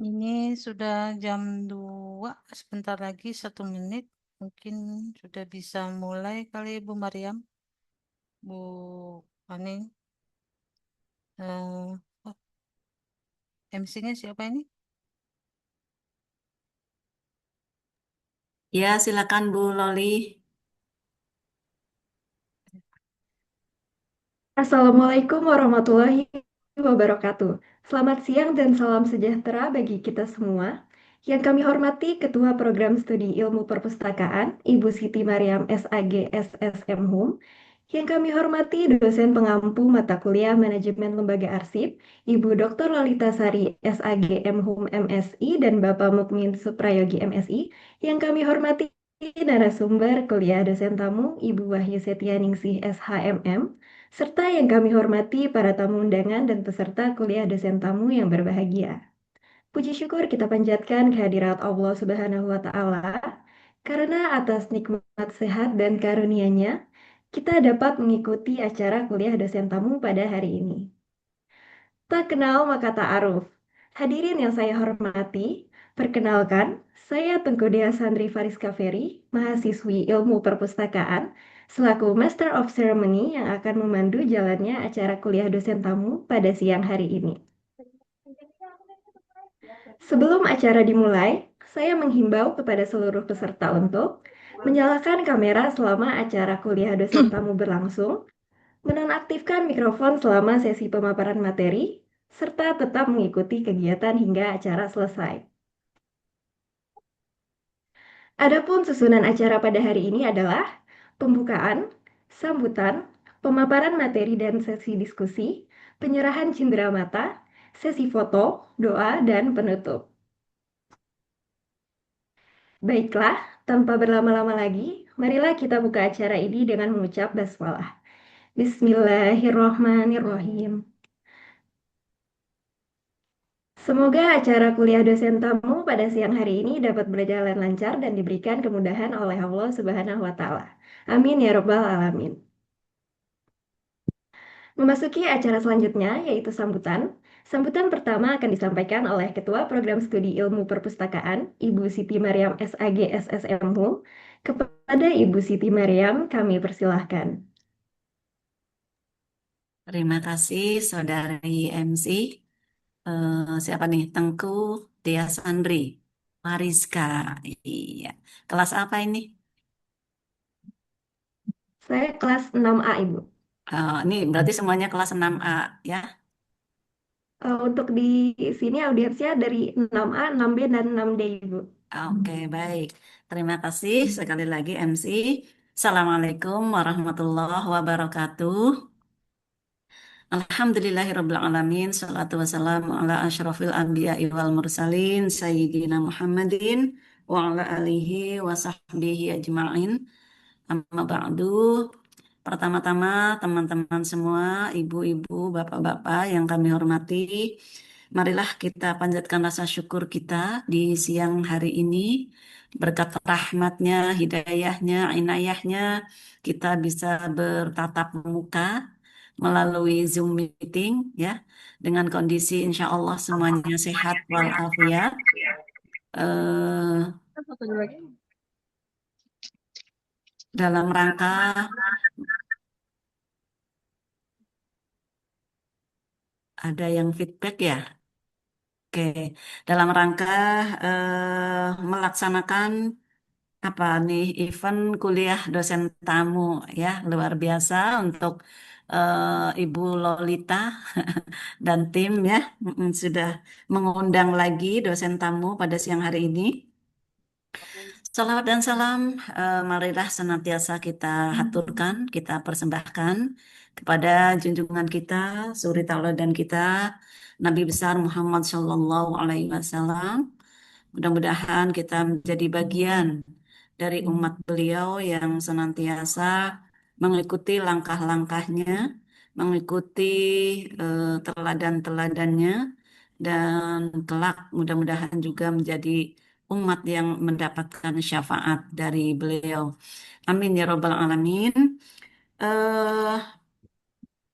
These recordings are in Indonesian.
Ini sudah jam 2, sebentar lagi 1 menit. Mungkin sudah bisa mulai kali Bu Mariam, Bu Ani. Eh, oh, MC-nya siapa ini? Ya, silakan Bu Loli. Assalamualaikum warahmatullahi wabarakatuh. Selamat siang dan salam sejahtera bagi kita semua. Yang kami hormati Ketua Program Studi Ilmu Perpustakaan, Ibu Siti Mariam SAG SSM Hum. Yang kami hormati dosen pengampu mata kuliah Manajemen Lembaga Arsip, Ibu Dr. Lolita Sari SAG MHum MSI dan Bapak Mukmin Suprayogi MSI. Yang kami hormati narasumber kuliah dosen tamu Ibu Wahyu Setianingsih SHMM, serta yang kami hormati para tamu undangan dan peserta kuliah dosen tamu yang berbahagia. Puji syukur kita panjatkan kehadirat Allah Subhanahu wa Ta'ala, karena atas nikmat sehat dan karunia-Nya, kita dapat mengikuti acara kuliah dosen tamu pada hari ini. Tak kenal maka tak aruf. Hadirin yang saya hormati, perkenalkan, saya Tengku Dea Sandri Fariska Ferry, mahasiswi Ilmu Perpustakaan, selaku Master of Ceremony yang akan memandu jalannya acara kuliah dosen tamu pada siang hari ini. Sebelum acara dimulai, saya menghimbau kepada seluruh peserta untuk menyalakan kamera selama acara kuliah dosen tamu berlangsung, menonaktifkan mikrofon selama sesi pemaparan materi, serta tetap mengikuti kegiatan hingga acara selesai. Adapun susunan acara pada hari ini adalah pembukaan, sambutan, pemaparan materi dan sesi diskusi, penyerahan cindera mata, sesi foto, doa, dan penutup. Baiklah, tanpa berlama-lama lagi, marilah kita buka acara ini dengan mengucap basmalah. Bismillahirrohmanirrohim. Semoga acara kuliah dosen tamu pada siang hari ini dapat berjalan lancar dan diberikan kemudahan oleh Allah Subhanahu wa Ta'ala. Amin ya Rabbal 'Alamin. Memasuki acara selanjutnya, yaitu sambutan. Sambutan pertama akan disampaikan oleh Ketua Program Studi Ilmu Perpustakaan, Ibu Siti Mariam SAG SSMU. Kepada Ibu Siti Mariam, kami persilahkan. Terima kasih Saudari MC. Siapa nih? Tengku Tia Sandri. Mariska. Iya. Kelas apa ini? Saya kelas 6A, Ibu. Ini berarti semuanya kelas 6A ya. Untuk di sini audiensnya dari 6A, 6B, dan 6D, Ibu. Oke, baik. Terima kasih sekali lagi MC. Assalamualaikum warahmatullahi wabarakatuh. Alhamdulillahirrabbilalamin. Salatu wassalamu ala ashrafil anbiya wal mursalin. Sayyidina Muhammadin wa ala alihi wa sahbihi ajma'in. Amma ba'du. Pertama-tama teman-teman semua, ibu-ibu, bapak-bapak yang kami hormati, marilah kita panjatkan rasa syukur kita di siang hari ini. Berkat rahmatnya, hidayahnya, inayahnya, kita bisa bertatap muka melalui Zoom meeting ya, dengan kondisi insya Allah semuanya sehat walafiat. Eh, dalam rangka ada yang feedback ya. Oke, dalam rangka melaksanakan apa nih event kuliah dosen tamu ya luar biasa untuk Ibu Lolita dan tim ya sudah mengundang lagi dosen tamu pada siang hari ini. Salawat dan salam, marilah senantiasa kita haturkan, kita persembahkan kepada junjungan kita, suri tauladan kita, Nabi besar Muhammad Shallallahu Alaihi Wasallam. Mudah-mudahan kita menjadi bagian dari umat beliau yang senantiasa mengikuti langkah-langkahnya, mengikuti teladan-teladannya, dan kelak mudah-mudahan juga menjadi umat yang mendapatkan syafaat dari beliau. Amin ya robbal alamin. Eh,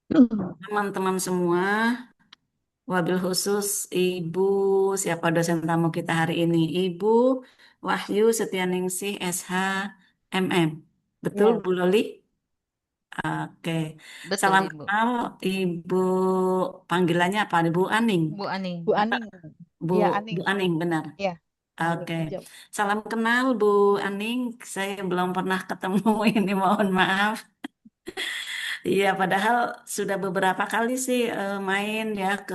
Teman-teman semua, wabil khusus Ibu siapa dosen tamu kita hari ini? Ibu Wahyu Setianingsih SH MM. Betul Ya, Bu Loli? Oke. Betul, Salam Ibu. kenal Ibu, panggilannya apa? Bu Aning. Bu Aning. Bu Apa? Aning. Bu Iya, Bu Aning. Aning benar. Iya, Aning Oke. aja. Salam kenal Bu Aning. Saya belum pernah ketemu ini mohon maaf. Iya, padahal sudah beberapa kali sih main ya ke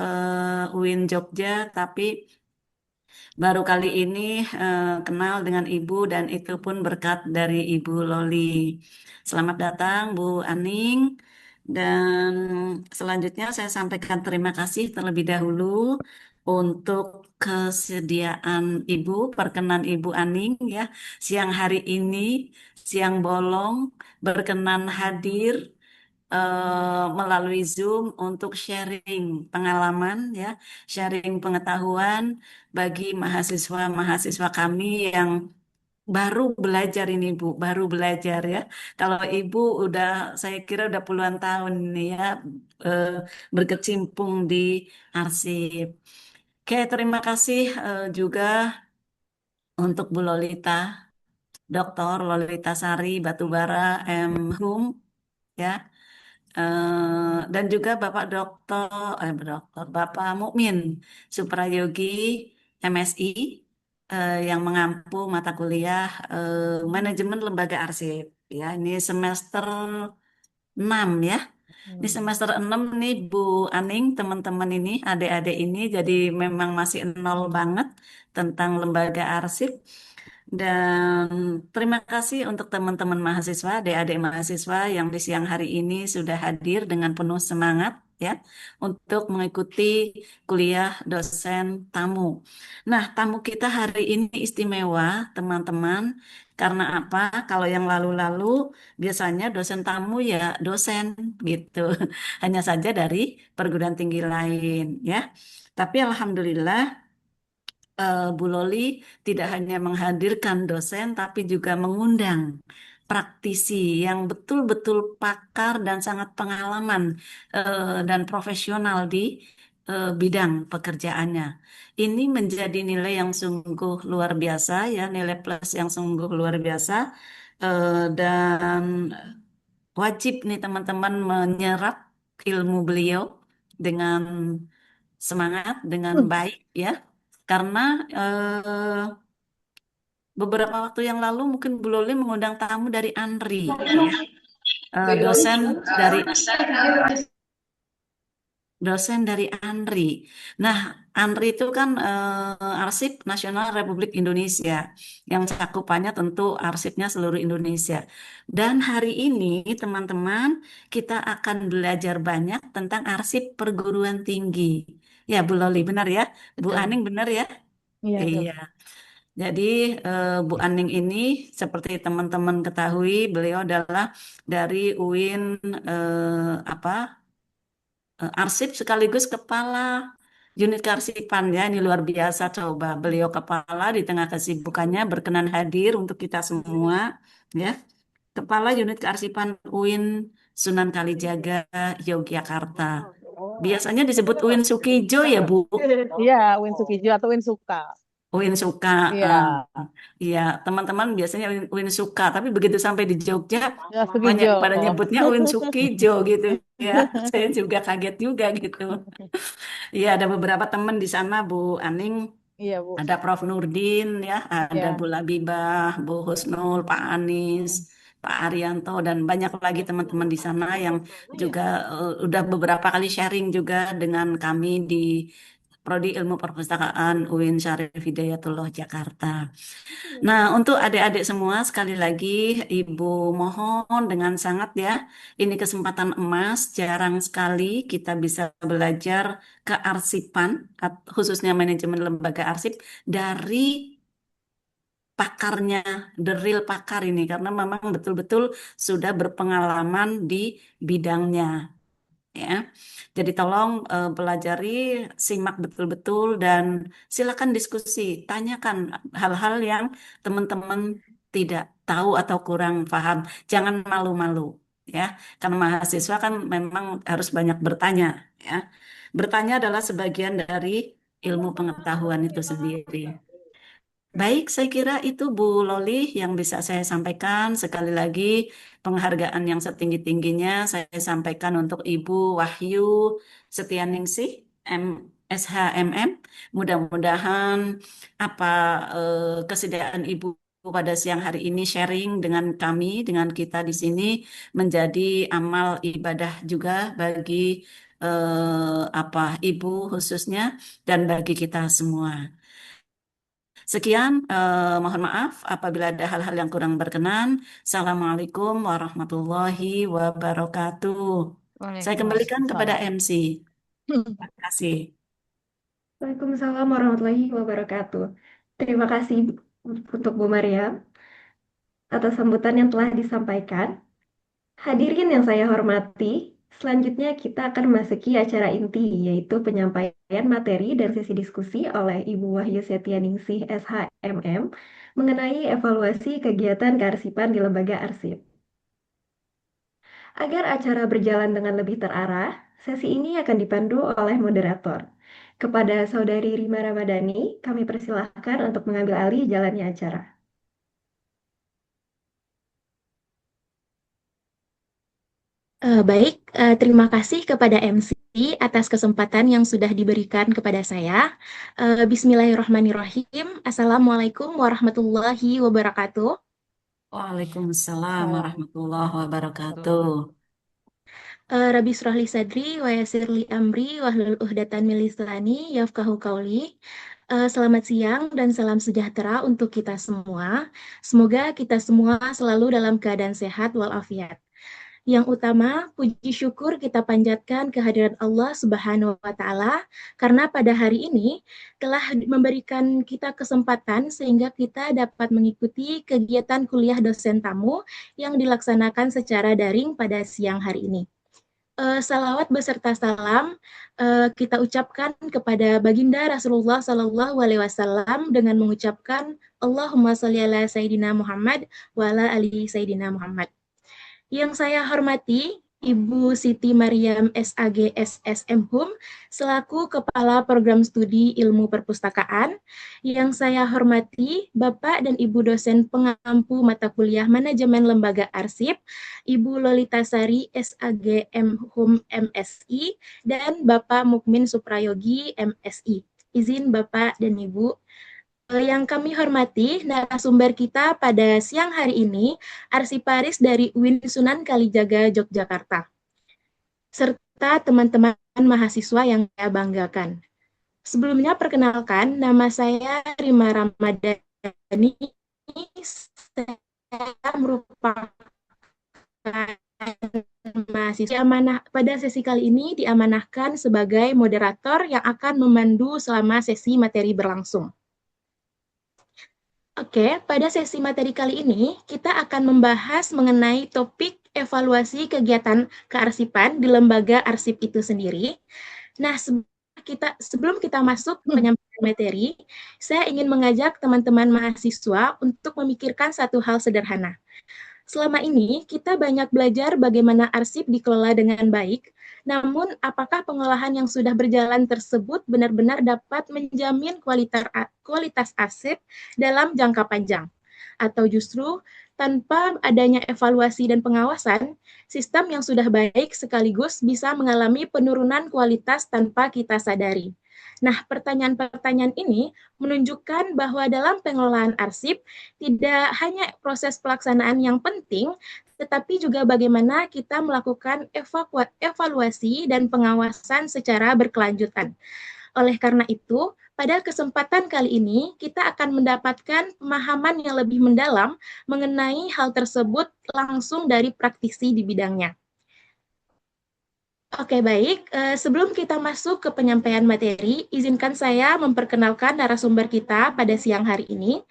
UIN Jogja, tapi baru kali ini kenal dengan Ibu dan itu pun berkat dari Ibu Loli. Selamat datang Bu Aning dan selanjutnya saya sampaikan terima kasih terlebih dahulu untuk kesediaan Ibu, perkenan Ibu Aning ya siang hari ini, siang bolong berkenan hadir melalui Zoom untuk sharing pengalaman ya, sharing pengetahuan bagi mahasiswa-mahasiswa kami yang baru belajar ini Bu, baru belajar ya. Kalau Ibu udah saya kira udah puluhan tahun nih ya eh, berkecimpung di arsip. Oke, terima kasih juga untuk Bu Lolita, Dr. Lolita Sari Batubara M. Hum ya. Dan juga Bapak Mukmin Suprayogi MSI yang mengampu mata kuliah Manajemen Lembaga Arsip. Ya, ini semester 6 ya. Di semester 6 nih Bu Aning, teman-teman ini, adik-adik ini jadi memang masih nol banget tentang lembaga arsip. Dan terima kasih untuk teman-teman mahasiswa, adik-adik mahasiswa yang di siang hari ini sudah hadir dengan penuh semangat ya untuk mengikuti kuliah dosen tamu. Nah, tamu kita hari ini istimewa, teman-teman. Karena apa? Kalau yang lalu-lalu biasanya dosen tamu ya dosen gitu. Hanya saja dari perguruan tinggi lain ya. Tapi alhamdulillah Bu Loli tidak hanya menghadirkan dosen, tapi juga mengundang praktisi yang betul-betul pakar dan sangat pengalaman dan profesional di bidang pekerjaannya. Ini menjadi nilai yang sungguh luar biasa, ya, nilai plus yang sungguh luar biasa, dan wajib nih teman-teman menyerap ilmu beliau dengan semangat, dengan baik, ya. Karena eh, beberapa waktu yang lalu mungkin Bu Loli mengundang tamu dari ANRI, ya. Dosen dari ANRI. Nah, ANRI itu kan Arsip Nasional Republik Indonesia yang cakupannya tentu arsipnya seluruh Indonesia. Dan hari ini teman-teman kita akan belajar banyak tentang arsip perguruan tinggi. Ya, Bu Loli benar ya? Bu Betul. Aning benar ya? Iya, betul. Iya. Jadi Bu Aning ini seperti teman-teman ketahui beliau adalah dari UIN apa arsip sekaligus kepala unit kearsipan ya ini luar biasa coba beliau kepala di tengah kesibukannya berkenan hadir untuk kita semua ya kepala unit kearsipan UIN Sunan Kalijaga Yogyakarta. Biasanya disebut UIN Sukijo ya Bu. Iya, Win Sukijo atau Win Suka. Win suka, Iya, iya teman-teman biasanya Win suka, tapi begitu sampai di Jogja ya banyak Sukijo. pada nyebutnya Win Sukijo gitu ya. Saya juga kaget juga gitu. Iya ada beberapa teman di sana Bu Aning, Iya, Bu. ada Prof Nurdin ya, ada Bu Ya. Labibah, Bu Husnul, Pak Anis, Pak Arianto dan banyak lagi teman-teman di sana yang juga udah beberapa kali sharing juga dengan kami di Prodi Ilmu Perpustakaan UIN Syarif Hidayatullah Jakarta. Nah, untuk adik-adik semua, sekali lagi Ibu mohon dengan sangat ya, ini kesempatan emas, jarang sekali kita bisa belajar kearsipan, khususnya manajemen lembaga arsip, dari pakarnya, the real pakar ini, karena memang betul-betul sudah berpengalaman di bidangnya ya. Jadi tolong pelajari, simak betul-betul dan silakan diskusi, tanyakan hal-hal yang teman-teman tidak tahu atau kurang paham. Jangan malu-malu ya. Karena mahasiswa kan memang harus banyak bertanya ya. Bertanya adalah sebagian dari ilmu pengetahuan itu sendiri. Baik, saya kira itu Bu Loli yang bisa saya sampaikan. Sekali lagi, penghargaan yang setinggi-tingginya saya sampaikan untuk Ibu Wahyu Setianingsih, SHMM. Mudah-mudahan apa kesediaan Ibu pada siang hari ini sharing dengan kami, dengan kita di sini menjadi amal ibadah juga bagi apa Ibu khususnya dan bagi kita semua. Sekian, mohon maaf apabila ada hal-hal yang kurang berkenan. Assalamualaikum warahmatullahi wabarakatuh. Saya kembalikan kepada Waalaikumsalam. MC. Terima kasih. Waalaikumsalam warahmatullahi wabarakatuh. Terima kasih untuk Bu Maryam atas sambutan yang telah disampaikan. Hadirin yang saya hormati, selanjutnya kita akan memasuki acara inti, yaitu penyampaian materi dan sesi diskusi oleh Ibu Wahyu Setianingsih SHMM mengenai evaluasi kegiatan kearsipan di lembaga arsip. Agar acara berjalan dengan lebih terarah, sesi ini akan dipandu oleh moderator. Kepada Saudari Rima Ramadhani, kami persilahkan untuk mengambil alih jalannya acara. Baik, terima kasih kepada MC atas kesempatan yang sudah diberikan kepada saya. Bismillahirrahmanirrahim. Assalamualaikum warahmatullahi wabarakatuh. Waalaikumsalam warahmatullahi wabarakatuh. Rabbi shrahli sadri wa yassirli amri wahlul uqdatan min lisani yafqahu qauli. Selamat siang dan salam sejahtera untuk kita semua. Semoga kita semua selalu dalam keadaan sehat walafiat. Yang utama, puji syukur kita panjatkan kehadiran Allah Subhanahu wa Ta'ala, karena pada hari ini telah memberikan kita kesempatan sehingga kita dapat mengikuti kegiatan kuliah dosen tamu yang dilaksanakan secara daring pada siang hari ini. Salawat beserta salam kita ucapkan kepada baginda Rasulullah Sallallahu Alaihi Wasallam dengan mengucapkan Allahumma sholli ala Sayyidina Muhammad wa ala ali Sayyidina Muhammad. Yang saya hormati Ibu Siti Maryam SAG SSM Hum selaku Kepala Program Studi Ilmu Perpustakaan. Yang saya hormati Bapak dan Ibu dosen pengampu mata kuliah Manajemen Lembaga Arsip, Ibu Lolita Sari SAG M Hum MSI dan Bapak Mukmin Suprayogi MSI. Izin Bapak dan Ibu. Yang kami hormati, narasumber kita pada siang hari ini, arsiparis dari UIN Sunan Kalijaga, Yogyakarta, serta teman-teman mahasiswa yang saya banggakan. Sebelumnya perkenalkan, nama saya Rima Ramadhani, saya merupakan mahasiswa pada sesi kali ini diamanahkan sebagai moderator yang akan memandu selama sesi materi berlangsung. Oke, pada sesi materi kali ini kita akan membahas mengenai topik evaluasi kegiatan kearsipan di lembaga arsip itu sendiri. Nah, sebelum kita masuk ke penyampaian materi, saya ingin mengajak teman-teman mahasiswa untuk memikirkan satu hal sederhana. Selama ini, kita banyak belajar bagaimana arsip dikelola dengan baik, namun apakah pengolahan yang sudah berjalan tersebut benar-benar dapat menjamin kualitas arsip dalam jangka panjang? Atau justru tanpa adanya evaluasi dan pengawasan, sistem yang sudah baik sekaligus bisa mengalami penurunan kualitas tanpa kita sadari. Nah, pertanyaan-pertanyaan ini menunjukkan bahwa dalam pengelolaan arsip tidak hanya proses pelaksanaan yang penting, tetapi juga bagaimana kita melakukan evaluasi dan pengawasan secara berkelanjutan. Oleh karena itu, pada kesempatan kali ini kita akan mendapatkan pemahaman yang lebih mendalam mengenai hal tersebut langsung dari praktisi di bidangnya. Oke, baik. Sebelum kita masuk ke penyampaian materi, izinkan saya memperkenalkan narasumber kita pada siang hari ini.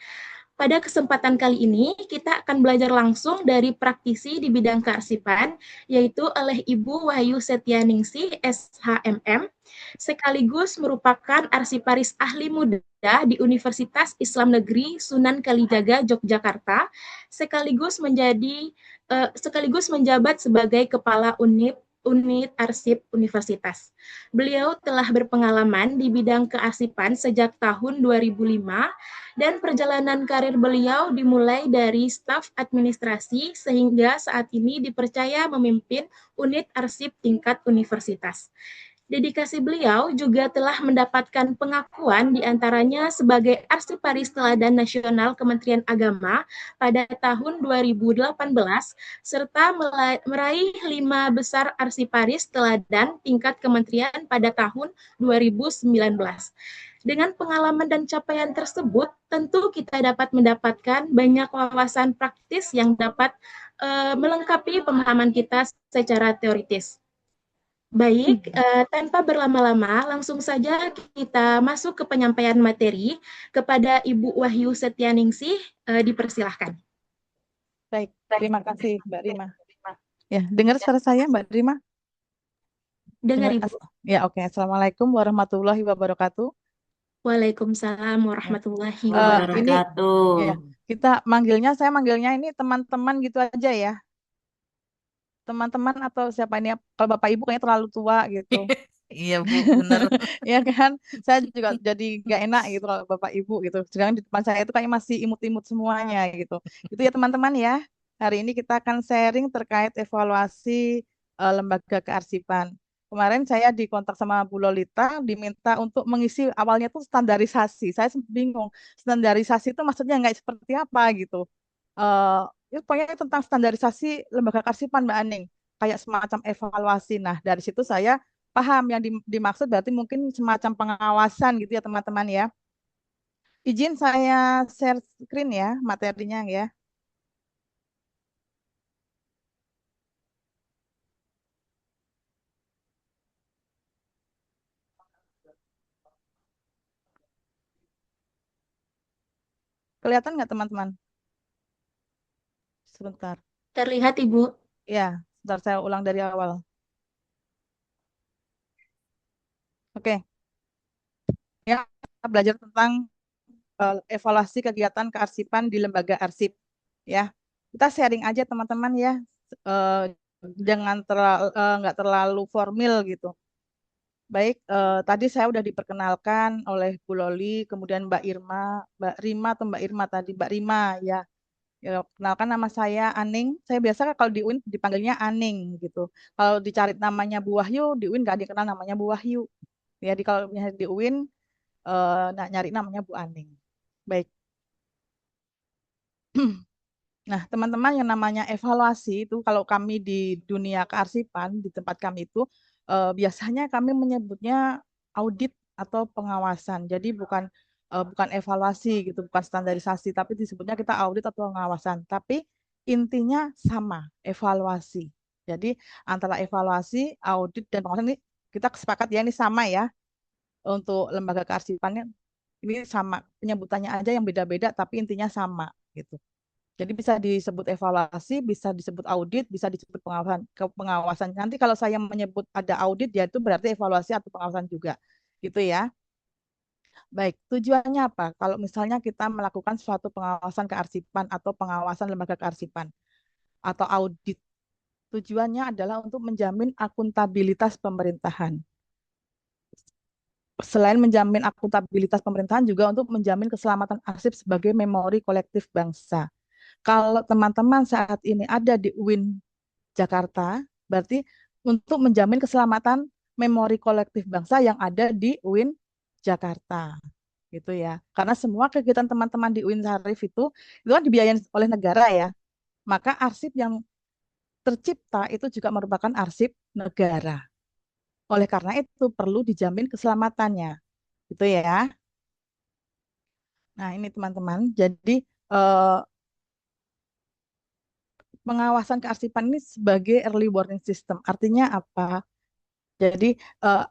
Pada kesempatan kali ini, kita akan belajar langsung dari praktisi di bidang kearsipan, yaitu oleh Ibu Wahyu Setianingsih, SHMM, sekaligus merupakan arsiparis ahli muda di Universitas Islam Negeri Sunan Kalijaga, Yogyakarta, sekaligus menjabat sebagai Kepala Unit Unit Arsip Universitas. Beliau telah berpengalaman di bidang kearsipan sejak tahun 2005 dan perjalanan karir beliau dimulai dari staf administrasi sehingga saat ini dipercaya memimpin unit arsip tingkat universitas. Dedikasi beliau juga telah mendapatkan pengakuan diantaranya sebagai Arsiparis Teladan Nasional Kementerian Agama pada tahun 2018 serta meraih 5 besar Arsiparis Teladan tingkat kementerian pada tahun 2019. Dengan pengalaman dan capaian tersebut, tentu kita dapat mendapatkan banyak wawasan praktis yang dapat melengkapi pemahaman kita secara teoritis. Baik, tanpa berlama-lama, langsung saja kita masuk ke penyampaian materi kepada Ibu Wahyu Setianingsih, dipersilahkan. Baik, terima kasih Mbak Rima. Ya, dengar suara saya Mbak Rima? Dengar Dengar, Ibu. ya, oke. Assalamualaikum warahmatullahi wabarakatuh. Waalaikumsalam warahmatullahi Ini Wabarakatuh. ya, saya manggilnya ini teman-teman gitu aja ya. Teman-teman atau siapa ini? Kalau Bapak Ibu kayaknya terlalu tua gitu. Iya Bu, bener. Ya kan, saya juga jadi gak enak gitu kalau Bapak Ibu gitu. Sedangkan di depan saya itu kayak masih imut-imut semuanya gitu. Itu ya teman-teman ya. Hari ini kita akan sharing terkait evaluasi lembaga kearsipan. Kemarin saya dikontak sama Bu Lolita, diminta untuk mengisi awalnya tuh standarisasi. Saya bingung, standarisasi itu maksudnya nggak seperti apa gitu. Itu pokoknya tentang standarisasi lembaga kearsipan Mbak Aning, kayak semacam evaluasi. Nah, dari situ saya paham yang dimaksud berarti mungkin semacam pengawasan gitu ya teman-teman ya. Izin saya share screen ya materinya ya. Kelihatan nggak teman-teman? Sebentar. Terlihat Ibu. Ya, sebentar saya ulang dari awal. Oke. Ya, kita belajar tentang evaluasi kegiatan kearsipan di lembaga arsip ya. Kita sharing aja teman-teman ya. Eh, jangan nggak terlalu formal gitu. Baik, tadi saya udah diperkenalkan oleh Bu Loli, kemudian Mbak Rima atau Mbak Irma tadi, Mbak Rima ya. Ya, kenalkan nama saya Aning. Saya biasa kalau di UIN dipanggilnya Aning gitu. Kalau dicari namanya Bu Wahyu, di UIN nggak dikenal namanya Bu Wahyu. Ya, kalau misalnya di UIN nyari namanya Bu Aning. Baik. Nah, teman-teman yang namanya evaluasi itu kalau kami di dunia kearsipan di tempat kami itu biasanya kami menyebutnya audit atau pengawasan. Jadi bukan evaluasi gitu, bukan standarisasi, tapi disebutnya kita audit atau pengawasan. Tapi intinya sama, evaluasi. Jadi antara evaluasi, audit dan pengawasan ini kita sepakat ya ini sama ya untuk lembaga kearsipannya ini sama penyebutannya aja yang beda-beda tapi intinya sama gitu. Jadi bisa disebut evaluasi, bisa disebut audit, bisa disebut pengawasan. Nanti kalau saya menyebut ada audit, ya itu berarti evaluasi atau pengawasan juga. Gitu ya. Baik, tujuannya apa? Kalau misalnya kita melakukan suatu pengawasan kearsipan atau pengawasan lembaga kearsipan atau audit, tujuannya adalah untuk menjamin akuntabilitas pemerintahan. Selain menjamin akuntabilitas pemerintahan, juga untuk menjamin keselamatan arsip sebagai memori kolektif bangsa. Kalau teman-teman saat ini ada di UIN Jakarta, berarti untuk menjamin keselamatan memori kolektif bangsa yang ada di UIN Jakarta, gitu ya. Karena semua kegiatan teman-teman di UIN Syarif itu kan dibiayain oleh negara ya. Maka arsip yang tercipta itu juga merupakan arsip negara. Oleh karena itu perlu dijamin keselamatannya, gitu ya. Nah, ini teman-teman. Jadi eh, pengawasan kearsipan ini sebagai early warning system. Artinya apa? Jadi eh,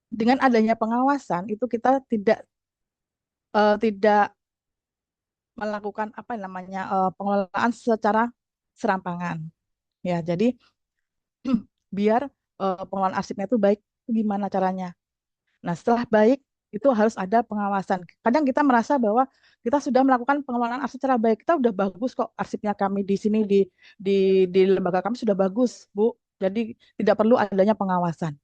dengan adanya pengawasan itu kita tidak melakukan apa namanya pengelolaan secara serampangan. Ya, jadi biar pengelolaan arsipnya itu baik, itu gimana caranya? Nah, setelah baik itu harus ada pengawasan. Kadang kita merasa bahwa kita sudah melakukan pengelolaan arsip secara baik, kita udah bagus kok arsipnya kami di sini di lembaga kami sudah bagus, Bu. Jadi tidak perlu adanya pengawasan.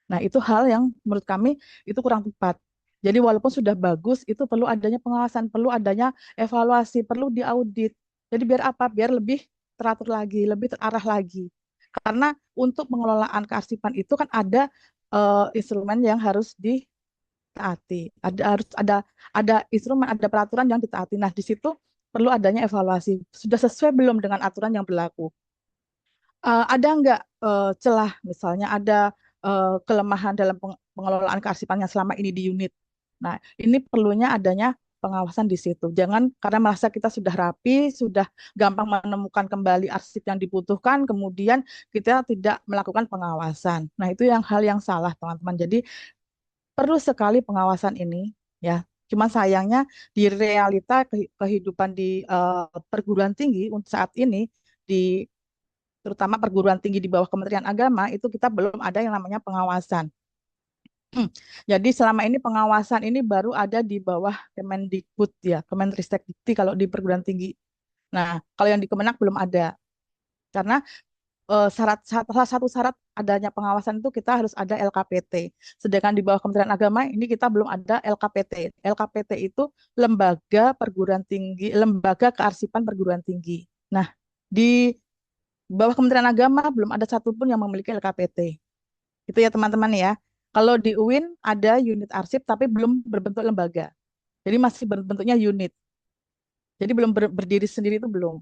Nah, itu hal yang menurut kami itu kurang tepat. Jadi walaupun sudah bagus, itu perlu adanya pengawasan, perlu adanya evaluasi, perlu diaudit. Jadi biar apa? Biar lebih teratur lagi, lebih terarah lagi. Karena untuk pengelolaan kearsipan itu kan ada instrumen yang harus ditaati. Ada instrumen, ada peraturan yang ditaati. Nah, di situ perlu adanya evaluasi. Sudah sesuai belum dengan aturan yang berlaku? Ada nggak celah, misalnya ada kelemahan dalam pengelolaan kearsipan yang selama ini di unit. Nah, ini perlunya adanya pengawasan di situ. Jangan karena merasa kita sudah rapi, sudah gampang menemukan kembali arsip yang dibutuhkan, kemudian kita tidak melakukan pengawasan. Nah, itu yang hal yang salah, teman-teman. Jadi, perlu sekali pengawasan ini, ya. Cuma sayangnya di realita kehidupan di perguruan tinggi untuk saat ini di terutama perguruan tinggi di bawah Kementerian Agama, itu kita belum ada yang namanya pengawasan. Jadi selama ini pengawasan ini baru ada di bawah Kemendikbud ya, Kemenristek-Dikti kalau di perguruan tinggi. Nah, kalau yang di Kemenak belum ada. Karena salah satu syarat adanya pengawasan itu kita harus ada LKPT. Sedangkan di bawah Kementerian Agama ini kita belum ada LKPT. LKPT itu lembaga perguruan tinggi, lembaga kearsipan perguruan tinggi. Nah, di bawah Kementerian Agama belum ada satupun yang memiliki LKPT. Itu ya teman-teman ya. Kalau di UIN ada unit arsip tapi belum berbentuk lembaga. Jadi masih berbentuknya unit. Jadi belum berdiri sendiri itu belum.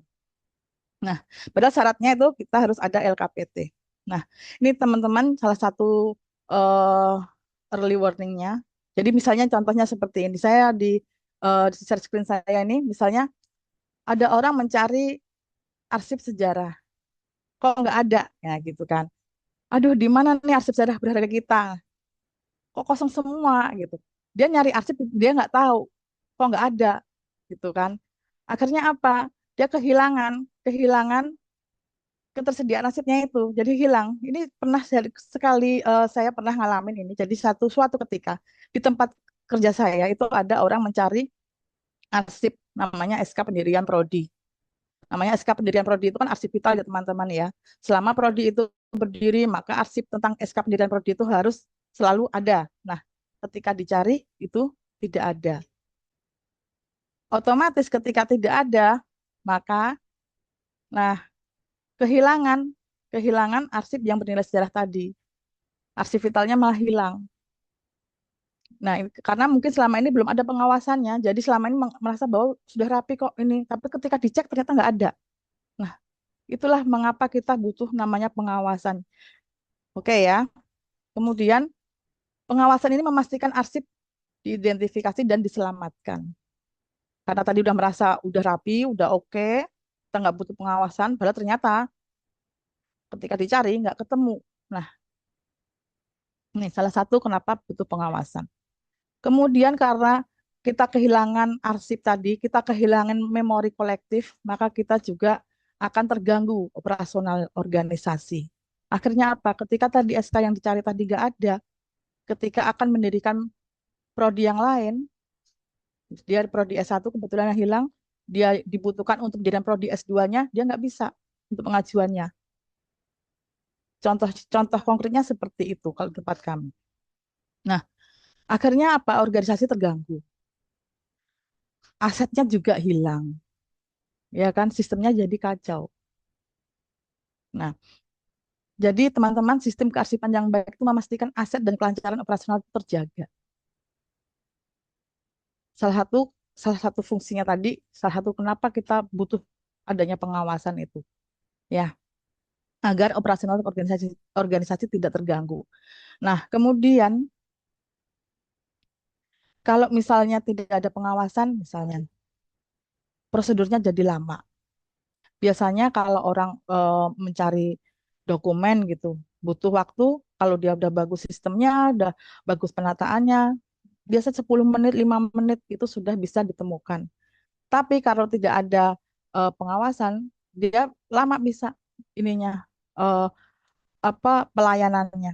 Nah, padahal syaratnya itu kita harus ada LKPT. Nah, ini teman-teman salah satu early warning-nya. Jadi misalnya contohnya seperti ini. Saya di share screen saya ini misalnya ada orang mencari arsip sejarah. Kok nggak ada? Ya gitu kan. Aduh, di mana nih arsip sejarah berharga kita? Kok kosong semua gitu. Dia nyari arsip, dia nggak tahu, kok nggak ada gitu kan. Akhirnya apa? Dia kehilangan ketersediaan arsipnya itu, jadi hilang. Ini pernah sekali saya pernah ngalamin ini. Jadi suatu ketika di tempat kerja saya itu ada orang mencari arsip namanya SK Pendirian Prodi. Namanya SK Pendirian Prodi itu kan arsip vital ya teman-teman ya. Selama Prodi itu berdiri, maka arsip tentang SK Pendirian Prodi itu harus selalu ada. Nah, ketika dicari itu tidak ada. Otomatis ketika tidak ada, maka nah kehilangan kehilangan arsip yang bernilai sejarah tadi. Arsip vitalnya malah hilang. Nah, karena mungkin selama ini belum ada pengawasannya, jadi selama ini merasa bahwa sudah rapi kok ini, tapi ketika dicek ternyata nggak ada. Nah, itulah mengapa kita butuh namanya pengawasan. Oke ya. Kemudian pengawasan ini memastikan arsip diidentifikasi dan diselamatkan. Karena tadi udah merasa udah rapi, udah oke, kita nggak butuh pengawasan, padahal ternyata ketika dicari nggak ketemu. Nah, ini salah satu kenapa butuh pengawasan. Kemudian karena kita kehilangan arsip tadi, kita kehilangan memori kolektif, maka kita juga akan terganggu operasional organisasi. Akhirnya apa? Ketika tadi SK yang dicari tadi nggak ada, ketika akan mendirikan prodi yang lain, dia prodi S1 kebetulan yang hilang, dia dibutuhkan untuk mendirikan prodi S2-nya, dia nggak bisa untuk pengajuannya. Contoh konkretnya seperti itu kalau tempat kami. Nah, akhirnya apa? Organisasi terganggu. Asetnya juga hilang. Ya kan? Sistemnya jadi kacau. Nah, jadi teman-teman sistem kearsipan yang baik itu memastikan aset dan kelancaran operasional itu terjaga. Salah satu fungsinya tadi, salah satu kenapa kita butuh adanya pengawasan itu. Ya, agar operasional organisasi organisasi tidak terganggu. Nah, kemudian kalau misalnya tidak ada pengawasan, misalnya prosedurnya jadi lama. Biasanya kalau orang mencari dokumen gitu, butuh waktu. Kalau dia udah bagus sistemnya, udah bagus penataannya, biasa 10 menit, 5 menit itu sudah bisa ditemukan. Tapi kalau tidak ada pengawasan, dia lama bisa ininya eh, apa pelayanannya.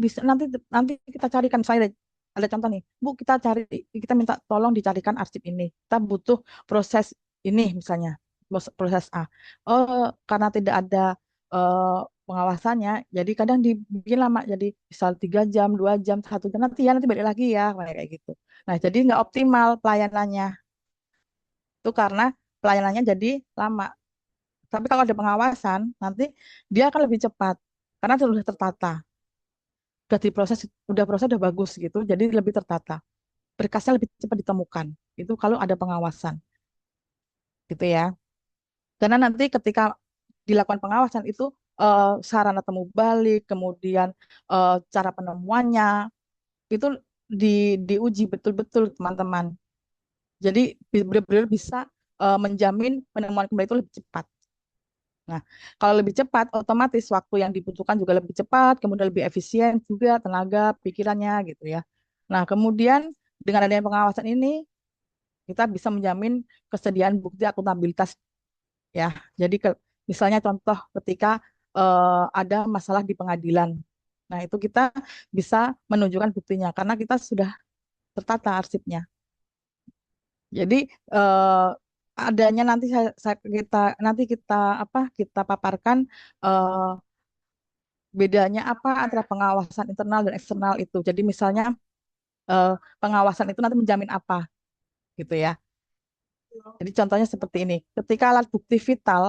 Bisa nanti nanti kita carikan saya ada contoh nih. Bu, kita minta tolong dicarikan arsip ini. Kita butuh proses ini misalnya proses A. Karena tidak ada pengawasannya, jadi kadang dibikin lama, jadi misal 3 jam, 2 jam, 1 jam, nanti balik lagi ya, kayak gitu. Nah, jadi nggak optimal pelayanannya, itu karena pelayanannya jadi lama. Tapi kalau ada pengawasan, nanti dia akan lebih cepat, karena sudah tertata, udah diproses, udah bagus gitu, jadi lebih tertata. Berkasnya lebih cepat ditemukan, itu kalau ada pengawasan, gitu ya. Karena nanti ketika dilakukan pengawasan itu sarana temu balik, kemudian cara penemuannya itu di, diuji betul-betul teman-teman. Jadi benar-benar bisa menjamin penemuan kembali itu lebih cepat. Nah, kalau lebih cepat, otomatis waktu yang dibutuhkan juga lebih cepat, kemudian lebih efisien juga tenaga, pikirannya gitu ya. Nah, kemudian dengan adanya pengawasan ini, kita bisa menjamin kesediaan bukti akuntabilitas ya. Jadi misalnya contoh ketika ada masalah di pengadilan. Nah, itu kita bisa menunjukkan buktinya karena kita sudah tertata arsipnya. Jadi eh, adanya nanti nanti kita apa kita paparkan eh, bedanya apa antara pengawasan internal dan eksternal itu. Jadi misalnya eh, pengawasan itu nanti menjamin apa gitu ya. Jadi contohnya seperti ini. Ketika alat vital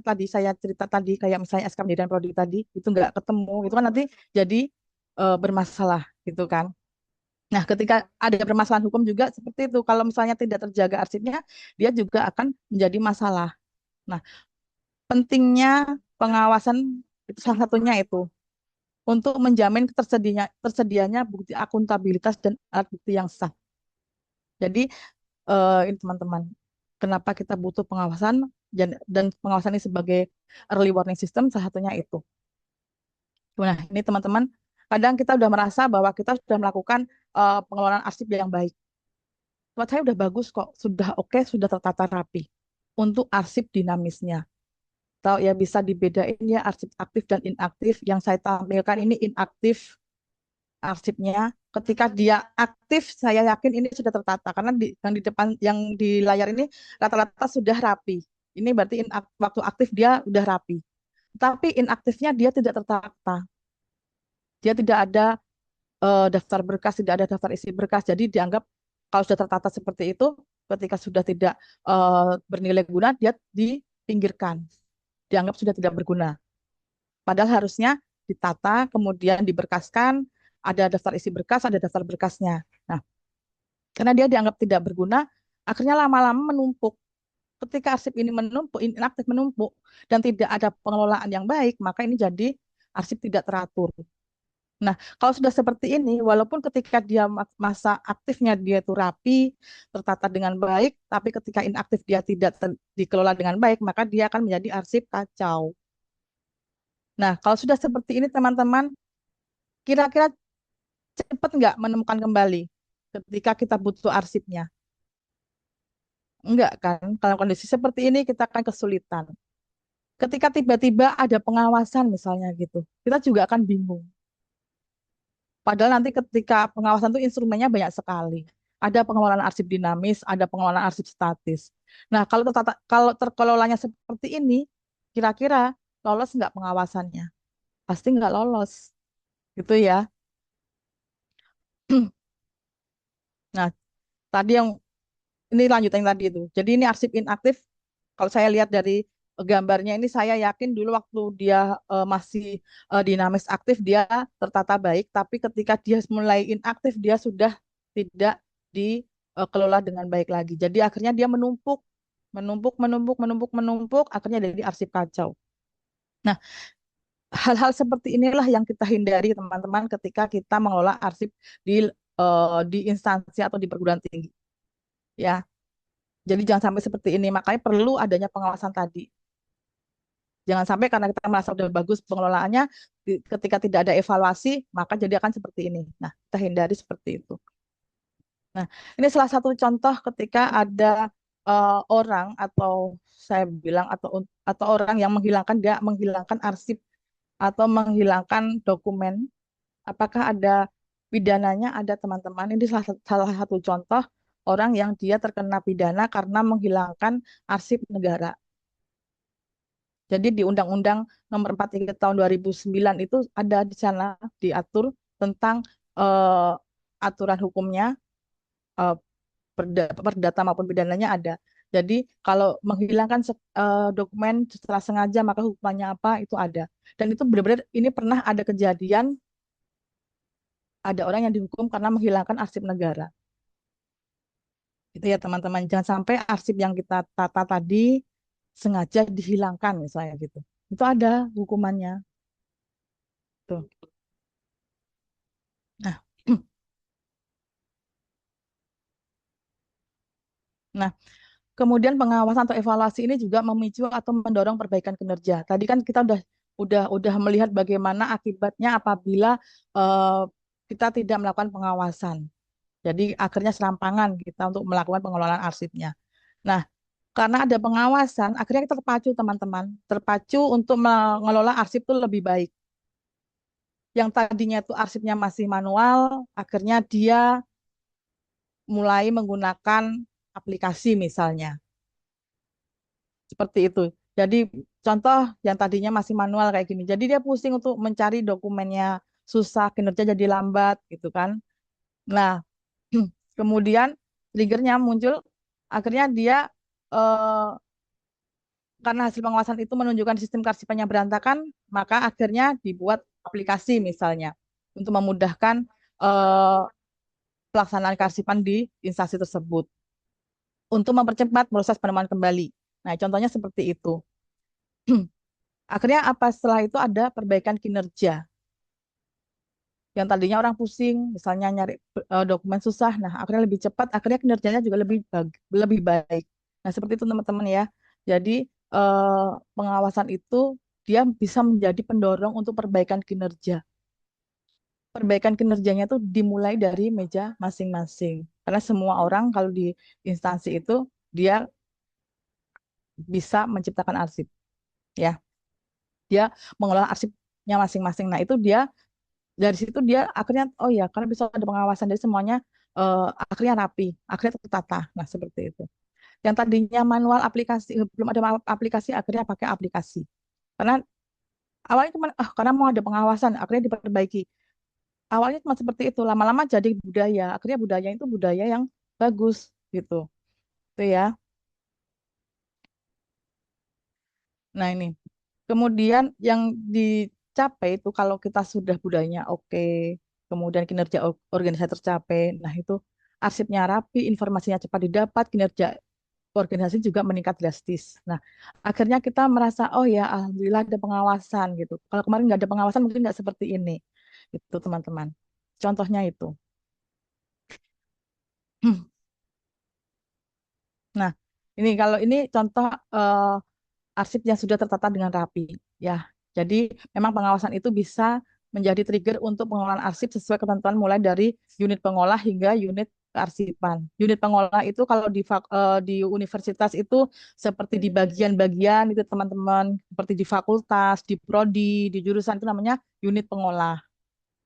tadi saya cerita tadi, kayak misalnya SK dan Prodi tadi, itu nggak ketemu, itu kan nanti jadi bermasalah gitu kan. Nah, ketika ada permasalahan hukum juga seperti itu. Kalau misalnya tidak terjaga arsipnya, dia juga akan menjadi masalah. Nah, pentingnya pengawasan itu salah satunya itu untuk menjamin tersedianya bukti akuntabilitas dan alat bukti yang sah. Jadi ini teman-teman, kenapa kita butuh pengawasan dan pengawasan ini sebagai early warning system salah satunya itu. Nah, ini teman-teman, kadang kita udah merasa bahwa kita sudah melakukan pengelolaan arsip yang baik. Buat saya udah bagus kok, sudah oke, sudah tertata rapi untuk arsip dinamisnya. Tahu ya bisa dibedain ya arsip aktif dan inaktif. Yang saya tampilkan ini inaktif arsipnya. Ketika dia aktif, saya yakin ini sudah tertata karena yang di depan, yang di layar ini rata-rata sudah rapi. Ini berarti waktu aktif dia udah rapi. Tapi inaktifnya dia tidak tertata. Dia tidak ada daftar berkas, tidak ada daftar isi berkas. Jadi dianggap kalau sudah tertata seperti itu, ketika sudah tidak bernilai guna, dia dipinggirkan. Dianggap sudah tidak berguna. Padahal harusnya ditata, kemudian diberkaskan, ada daftar isi berkas, ada daftar berkasnya. Nah, karena dia dianggap tidak berguna, akhirnya lama-lama menumpuk. Ketika arsip ini menumpuk, inaktif menumpuk, dan tidak ada pengelolaan yang baik, maka ini jadi arsip tidak teratur. Nah, kalau sudah seperti ini, walaupun ketika dia masa aktifnya dia itu rapi, tertata dengan baik, tapi ketika inaktif dia tidak dikelola dengan baik, maka dia akan menjadi arsip kacau. Nah, kalau sudah seperti ini, teman-teman, kira-kira cepat nggak menemukan kembali ketika kita butuh arsipnya? Enggak kan? Kalau kondisi seperti ini, kita akan kesulitan. Ketika tiba-tiba ada pengawasan misalnya gitu, kita juga akan bingung. Padahal nanti ketika pengawasan itu instrumennya banyak sekali. Ada pengelolaan arsip dinamis, ada pengelolaan arsip statis. Nah, kalau terkelolanya seperti ini, kira-kira lolos nggak pengawasannya? Pasti nggak lolos, gitu ya. Nah, tadi yang ini lanjutan yang tadi itu. Jadi ini arsip inaktif. Kalau saya lihat dari gambarnya ini, saya yakin dulu waktu dia masih dinamis aktif, dia tertata baik. Tapi ketika dia mulai inaktif, dia sudah tidak dikelola dengan baik lagi. Jadi akhirnya dia menumpuk, menumpuk, menumpuk, menumpuk, menumpuk. Akhirnya jadi arsip kacau. Nah, hal-hal seperti inilah yang kita hindari teman-teman ketika kita mengelola arsip di instansi atau di perguruan tinggi. Ya, jadi jangan sampai seperti ini. Makanya perlu adanya pengawasan tadi. Jangan sampai karena kita merasa udah bagus pengelolaannya, ketika tidak ada evaluasi, maka jadi akan seperti ini. Nah, kita hindari seperti itu. Nah, ini salah satu contoh ketika ada orang atau saya bilang atau orang yang menghilangkan arsip atau menghilangkan dokumen. Apakah ada pidananya? Ada teman-teman. Ini salah satu contoh orang yang dia terkena pidana karena menghilangkan arsip negara. Jadi di Undang-Undang Nomor 43 Tahun 2009 itu ada di sana diatur tentang eh, aturan hukumnya, eh, perdata maupun pidananya ada. Jadi kalau menghilangkan dokumen secara sengaja maka hukumannya apa itu ada. Dan itu benar-benar ini pernah ada kejadian ada orang yang dihukum karena menghilangkan arsip negara. Itu ya teman-teman, jangan sampai arsip yang kita tata tadi sengaja dihilangkan misalnya gitu. Itu ada hukumannya. Tuh. Nah, nah, kemudian pengawasan atau evaluasi ini juga memicu atau mendorong perbaikan kinerja. Tadi kan kita udah melihat bagaimana akibatnya apabila eh, kita tidak melakukan pengawasan. Jadi akhirnya serampangan kita untuk melakukan pengelolaan arsipnya. Nah, karena ada pengawasan, akhirnya kita terpacu teman-teman, terpacu untuk mengelola arsip itu lebih baik. Yang tadinya itu arsipnya masih manual, akhirnya dia mulai menggunakan aplikasi misalnya. Seperti itu. Jadi contoh yang tadinya masih manual kayak gini. Jadi dia pusing untuk mencari dokumennya, susah, kinerja jadi lambat gitu kan. Nah, kemudian triggernya muncul, akhirnya dia eh, karena hasil pengawasan itu menunjukkan sistem kearsipannya berantakan, maka akhirnya dibuat aplikasi misalnya untuk memudahkan eh, pelaksanaan kearsipan di instansi tersebut untuk mempercepat proses penemuan kembali. Nah, contohnya seperti itu. Akhirnya apa setelah itu ada perbaikan kinerja. Yang tadinya orang pusing, misalnya nyari dokumen susah, nah akhirnya lebih cepat, akhirnya kinerjanya juga lebih baik. Nah, seperti itu teman-teman ya. Jadi eh, pengawasan itu dia bisa menjadi pendorong untuk perbaikan kinerja. Perbaikan kinerjanya itu dimulai dari meja masing-masing. Karena semua orang kalau di instansi itu dia bisa menciptakan arsip, ya. Dia mengelola arsipnya masing-masing. Nah, itu dia dari situ dia akhirnya oh ya karena bisa ada pengawasan dari semuanya akhirnya rapi, akhirnya tertata. Nah, seperti itu. Yang tadinya manual aplikasi belum ada aplikasi akhirnya pakai aplikasi. Karena awalnya cuma karena mau ada pengawasan akhirnya diperbaiki. Awalnya cuma seperti itu, lama-lama jadi budaya. Akhirnya budaya itu budaya yang bagus gitu. Itu ya. Nah, ini. Kemudian yang dicapai itu kalau kita sudah budayanya oke, kemudian kinerja organisasi tercapai, nah itu arsipnya rapi, informasinya cepat didapat, kinerja organisasi juga meningkat drastis. Nah, akhirnya kita merasa, oh ya, alhamdulillah ada pengawasan gitu. Kalau kemarin nggak ada pengawasan mungkin nggak seperti ini, itu teman-teman. Contohnya itu. Nah, ini kalau ini contoh arsip yang sudah tertata dengan rapi. Ya, jadi memang pengawasan itu bisa menjadi trigger untuk pengelolaan arsip sesuai ketentuan mulai dari unit pengolah hingga unit kearsipan. Unit pengolah itu kalau di universitas itu seperti di bagian-bagian itu teman-teman, seperti di fakultas, di prodi, di jurusan itu namanya unit pengolah.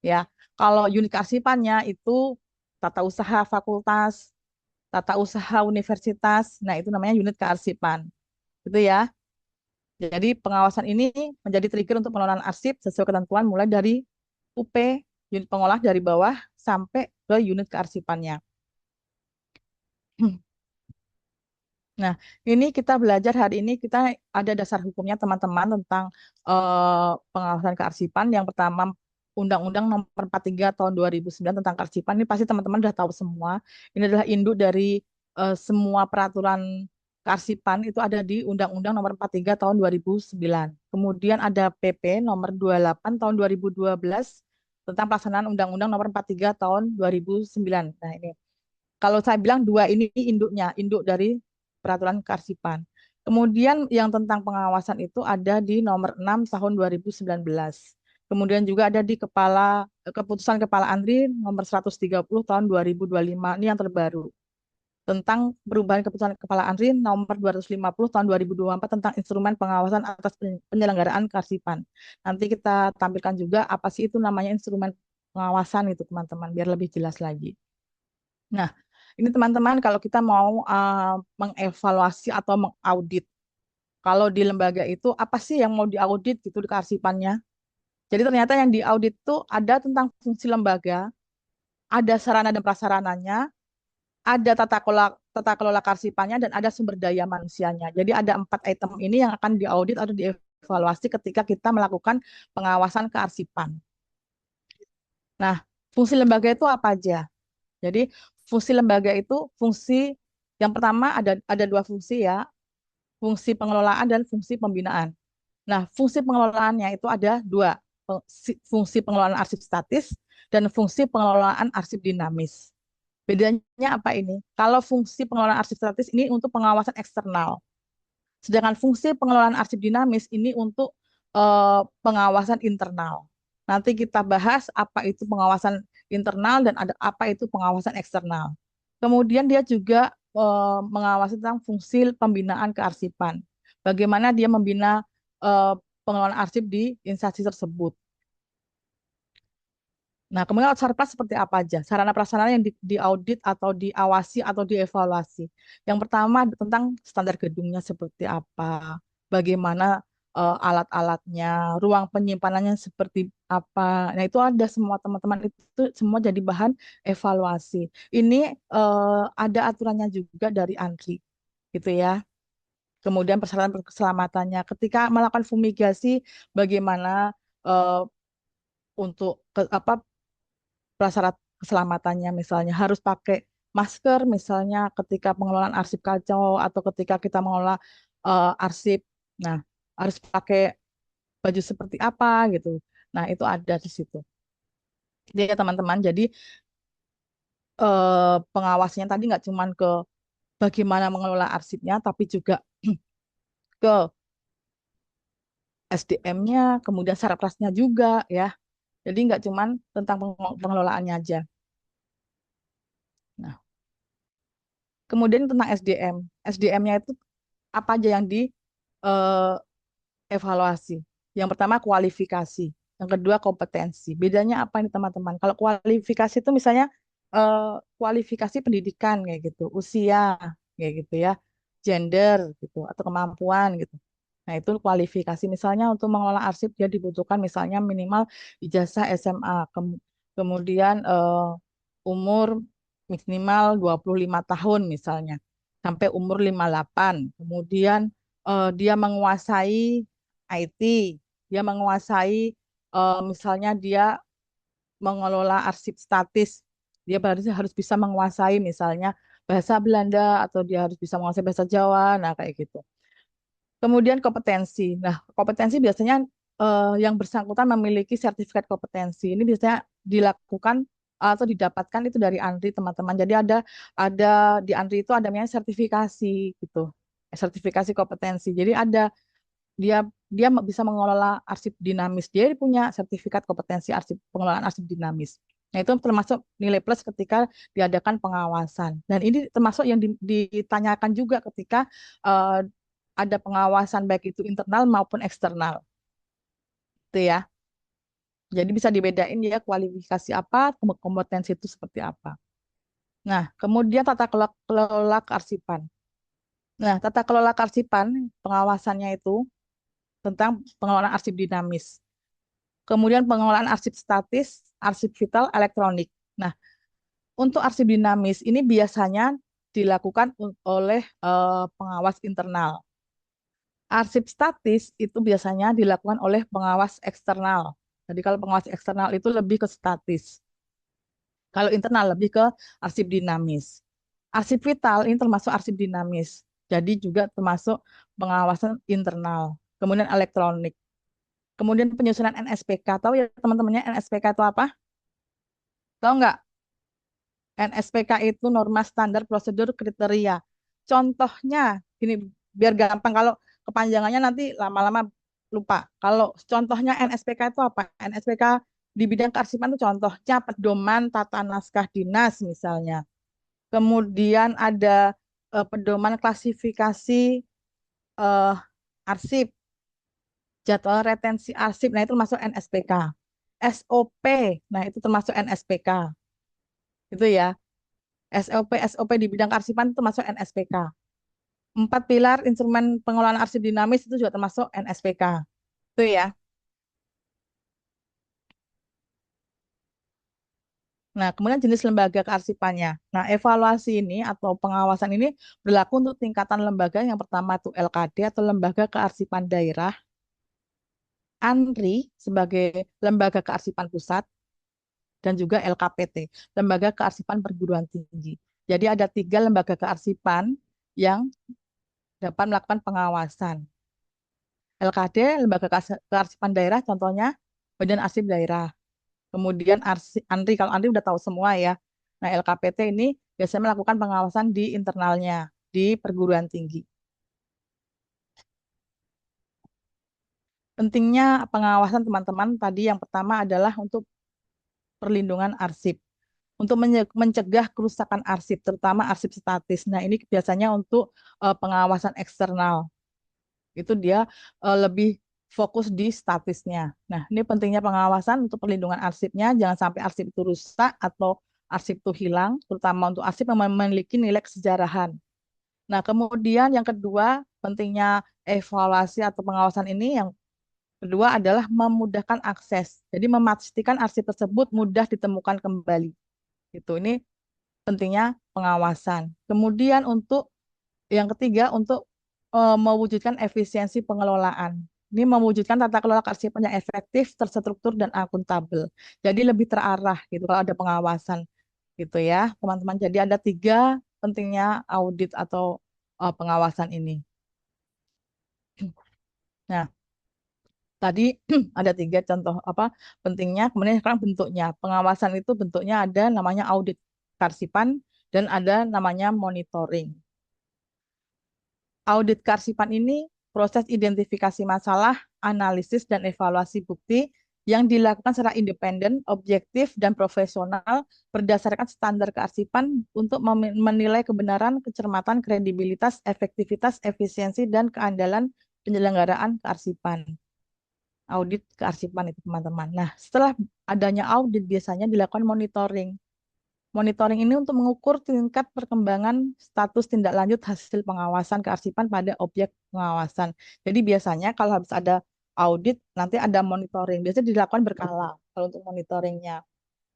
Ya, kalau unit kearsipannya itu tata usaha fakultas, tata usaha universitas, nah itu namanya unit kearsipan. Itu ya. Jadi pengawasan ini menjadi trigger untuk pengelolaan arsip sesuai ketentuan mulai dari UP, unit pengolah dari bawah sampai ke unit kearsipannya. Nah, ini kita belajar hari ini kita ada dasar hukumnya teman-teman tentang pengawasan kearsipan. Yang pertama Undang-Undang Nomor 43 Tahun 2009 tentang kearsipan. Ini pasti teman-teman sudah tahu semua. Ini adalah induk dari semua peraturan kearsipan itu ada di Undang-Undang Nomor 43 Tahun 2009. Kemudian ada PP Nomor 28 Tahun 2012 tentang pelaksanaan Undang-Undang Nomor 43 Tahun 2009. Nah, ini kalau saya bilang dua ini induknya, induk dari peraturan kearsipan. Kemudian yang tentang pengawasan itu ada di nomor 6 tahun 2019. Kemudian juga ada di keputusan Kepala ANRI nomor 130 tahun 2025. Ini yang terbaru. Tentang perubahan keputusan Kepala ANRI nomor 250 tahun 2024 tentang instrumen pengawasan atas penyelenggaraan kearsipan. Nanti kita tampilkan juga apa sih itu namanya instrumen pengawasan itu teman-teman biar lebih jelas lagi. Nah, ini teman-teman kalau kita mau mengevaluasi atau mengaudit kalau di lembaga itu apa sih yang mau diaudit gitu di kearsipannya. Jadi ternyata yang diaudit itu ada tentang fungsi lembaga, ada sarana dan prasarananya, ada tata kelola kearsipannya, dan ada sumber daya manusianya. Jadi ada 4 item ini yang akan diaudit atau dievaluasi ketika kita melakukan pengawasan kearsipan. Nah, fungsi lembaga itu apa aja? Jadi fungsi lembaga itu fungsi yang pertama ada 2 fungsi ya, fungsi pengelolaan dan fungsi pembinaan. Nah, fungsi pengelolaannya itu ada 2, fungsi pengelolaan arsip statis dan fungsi pengelolaan arsip dinamis. Bedanya apa ini? Kalau fungsi pengelolaan arsip statis ini untuk pengawasan eksternal, sedangkan fungsi pengelolaan arsip dinamis ini untuk pengawasan internal. Nanti kita bahas apa itu pengawasan internal dan ada apa itu pengawasan eksternal. Kemudian dia juga mengawasi tentang fungsi pembinaan kearsipan. Bagaimana dia membina pengelolaan arsip di instansi tersebut. Nah, kemudian Sarpras seperti apa aja? Sarana prasarana yang diaudit atau diawasi atau dievaluasi. Yang pertama tentang standar gedungnya seperti apa, bagaimana alat-alatnya, ruang penyimpanannya seperti apa. Nah, itu ada semua teman-teman itu semua jadi bahan evaluasi. Ini ada aturannya juga dari ANRI, gitu ya. Kemudian persyaratan keselamatannya. Ketika melakukan fumigasi, bagaimana eh, untuk apa prasyarat keselamatannya, misalnya harus pakai masker misalnya ketika pengelolaan arsip kacau atau ketika kita mengelola arsip. Nah, harus pakai baju seperti apa gitu. Nah, itu ada di situ. Jadi ya teman-teman, jadi pengawasnya tadi nggak cuma ke bagaimana mengelola arsipnya, tapi juga ke SDM-nya, kemudian sarprasnya juga ya. Jadi nggak cuma tentang pengelolaannya aja. Nah, kemudian tentang SDM. SDM-nya itu apa aja yang dievaluasi? Yang pertama kualifikasi, yang kedua kompetensi. Bedanya apa nih teman-teman? Kalau kualifikasi itu misalnya kualifikasi pendidikan kayak gitu, usia kayak gitu ya, gender gitu atau kemampuan gitu. Nah, itu kualifikasi. Misalnya untuk mengelola arsip dia dibutuhkan misalnya minimal ijazah SMA, kemudian umur minimal 25 tahun misalnya, sampai umur 58. Kemudian dia menguasai IT, dia menguasai misalnya dia mengelola arsip statis, dia berarti harus bisa menguasai misalnya bahasa Belanda atau dia harus bisa menguasai bahasa Jawa, nah kayak gitu. Kemudian kompetensi. Nah, kompetensi biasanya yang bersangkutan memiliki sertifikat kompetensi. Ini biasanya dilakukan atau didapatkan itu dari ANRI, teman-teman. Jadi ada di ANRI itu ada namanya sertifikasi gitu. Sertifikasi kompetensi. Jadi ada dia dia bisa mengelola arsip dinamis. Dia punya sertifikat kompetensi arsip pengelolaan arsip dinamis. Nah, itu termasuk nilai plus ketika diadakan pengawasan. Dan ini termasuk yang ditanyakan juga ketika eh, ada pengawasan baik itu internal maupun eksternal. Itu ya. Jadi bisa dibedain ya kualifikasi apa, kompetensi itu seperti apa. Nah, kemudian tata kelola kearsipan. Nah, tata kelola kearsipan, pengawasannya itu tentang pengelolaan arsip dinamis. Kemudian pengelolaan arsip statis, arsip vital, elektronik. Nah, untuk arsip dinamis ini biasanya dilakukan oleh pengawas internal. Arsip statis itu biasanya dilakukan oleh pengawas eksternal. Jadi kalau pengawas eksternal itu lebih ke statis. Kalau internal lebih ke arsip dinamis. Arsip vital ini termasuk arsip dinamis. Jadi juga termasuk pengawasan internal. Kemudian elektronik. Kemudian penyusunan NSPK. Tahu ya teman-temannya NSPK itu apa? Tahu nggak? NSPK itu norma standar prosedur kriteria. Contohnya, gini biar gampang kalau kepanjangannya nanti lama-lama lupa. Kalau contohnya NSPK itu apa? NSPK di bidang kearsipan itu contohnya pedoman tata naskah dinas misalnya. Kemudian ada pedoman klasifikasi eh, arsip, jadwal retensi arsip, nah itu termasuk NSPK. SOP, nah itu termasuk NSPK. Itu ya. SOP di bidang kearsipan itu masuk NSPK. 4 pilar instrumen pengelolaan arsip dinamis itu juga termasuk NSPK. Itu ya. Nah, kemudian jenis lembaga kearsipannya. Nah, evaluasi ini atau pengawasan ini berlaku untuk tingkatan lembaga. Yang pertama itu LKD atau Lembaga Kearsipan Daerah, ANRI sebagai Lembaga Kearsipan Pusat, dan juga LKPT, Lembaga Kearsipan Perguruan Tinggi. Jadi ada 3 lembaga kearsipan yang dapat melakukan pengawasan. LKD, Lembaga Kearsipan Daerah, contohnya Badan Arsip Daerah. Kemudian ANRI, kalau ANRI udah tahu semua ya. Nah, LKPT ini biasanya melakukan pengawasan di internalnya, di perguruan tinggi. Pentingnya pengawasan teman-teman tadi yang pertama adalah untuk perlindungan arsip. Untuk mencegah kerusakan arsip, terutama arsip statis. Nah, ini biasanya untuk pengawasan eksternal. Itu dia lebih fokus di statisnya. Nah, ini pentingnya pengawasan untuk perlindungan arsipnya, jangan sampai arsip itu rusak atau arsip itu hilang, terutama untuk arsip yang memiliki nilai kesejarahan. Nah, kemudian yang kedua, pentingnya evaluasi atau pengawasan ini yang kedua adalah memudahkan akses. Jadi memastikan arsip tersebut mudah ditemukan kembali. Ini pentingnya pengawasan. Kemudian untuk yang ketiga, untuk mewujudkan efisiensi pengelolaan. Ini mewujudkan tata kelola kearsipan yang efektif, terstruktur, dan akuntabel. Jadi lebih terarah gitu kalau ada pengawasan gitu ya, teman-teman. Jadi ada 3 pentingnya audit atau pengawasan ini. Nah, tadi ada 3 contoh apa pentingnya, kemudian sekarang bentuknya. Pengawasan itu bentuknya ada namanya audit kearsipan dan ada namanya monitoring. Audit kearsipan ini proses identifikasi masalah, analisis, dan evaluasi bukti yang dilakukan secara independen, objektif, dan profesional berdasarkan standar kearsipan untuk menilai kebenaran, kecermatan, kredibilitas, efektivitas, efisiensi, dan keandalan penyelenggaraan kearsipan. Audit kearsipan itu teman-teman. Nah, setelah adanya audit biasanya dilakukan monitoring. Monitoring ini untuk mengukur tingkat perkembangan status tindak lanjut hasil pengawasan kearsipan pada objek pengawasan. Jadi biasanya kalau habis ada audit, nanti ada monitoring. Biasanya dilakukan berkala kalau untuk monitoringnya.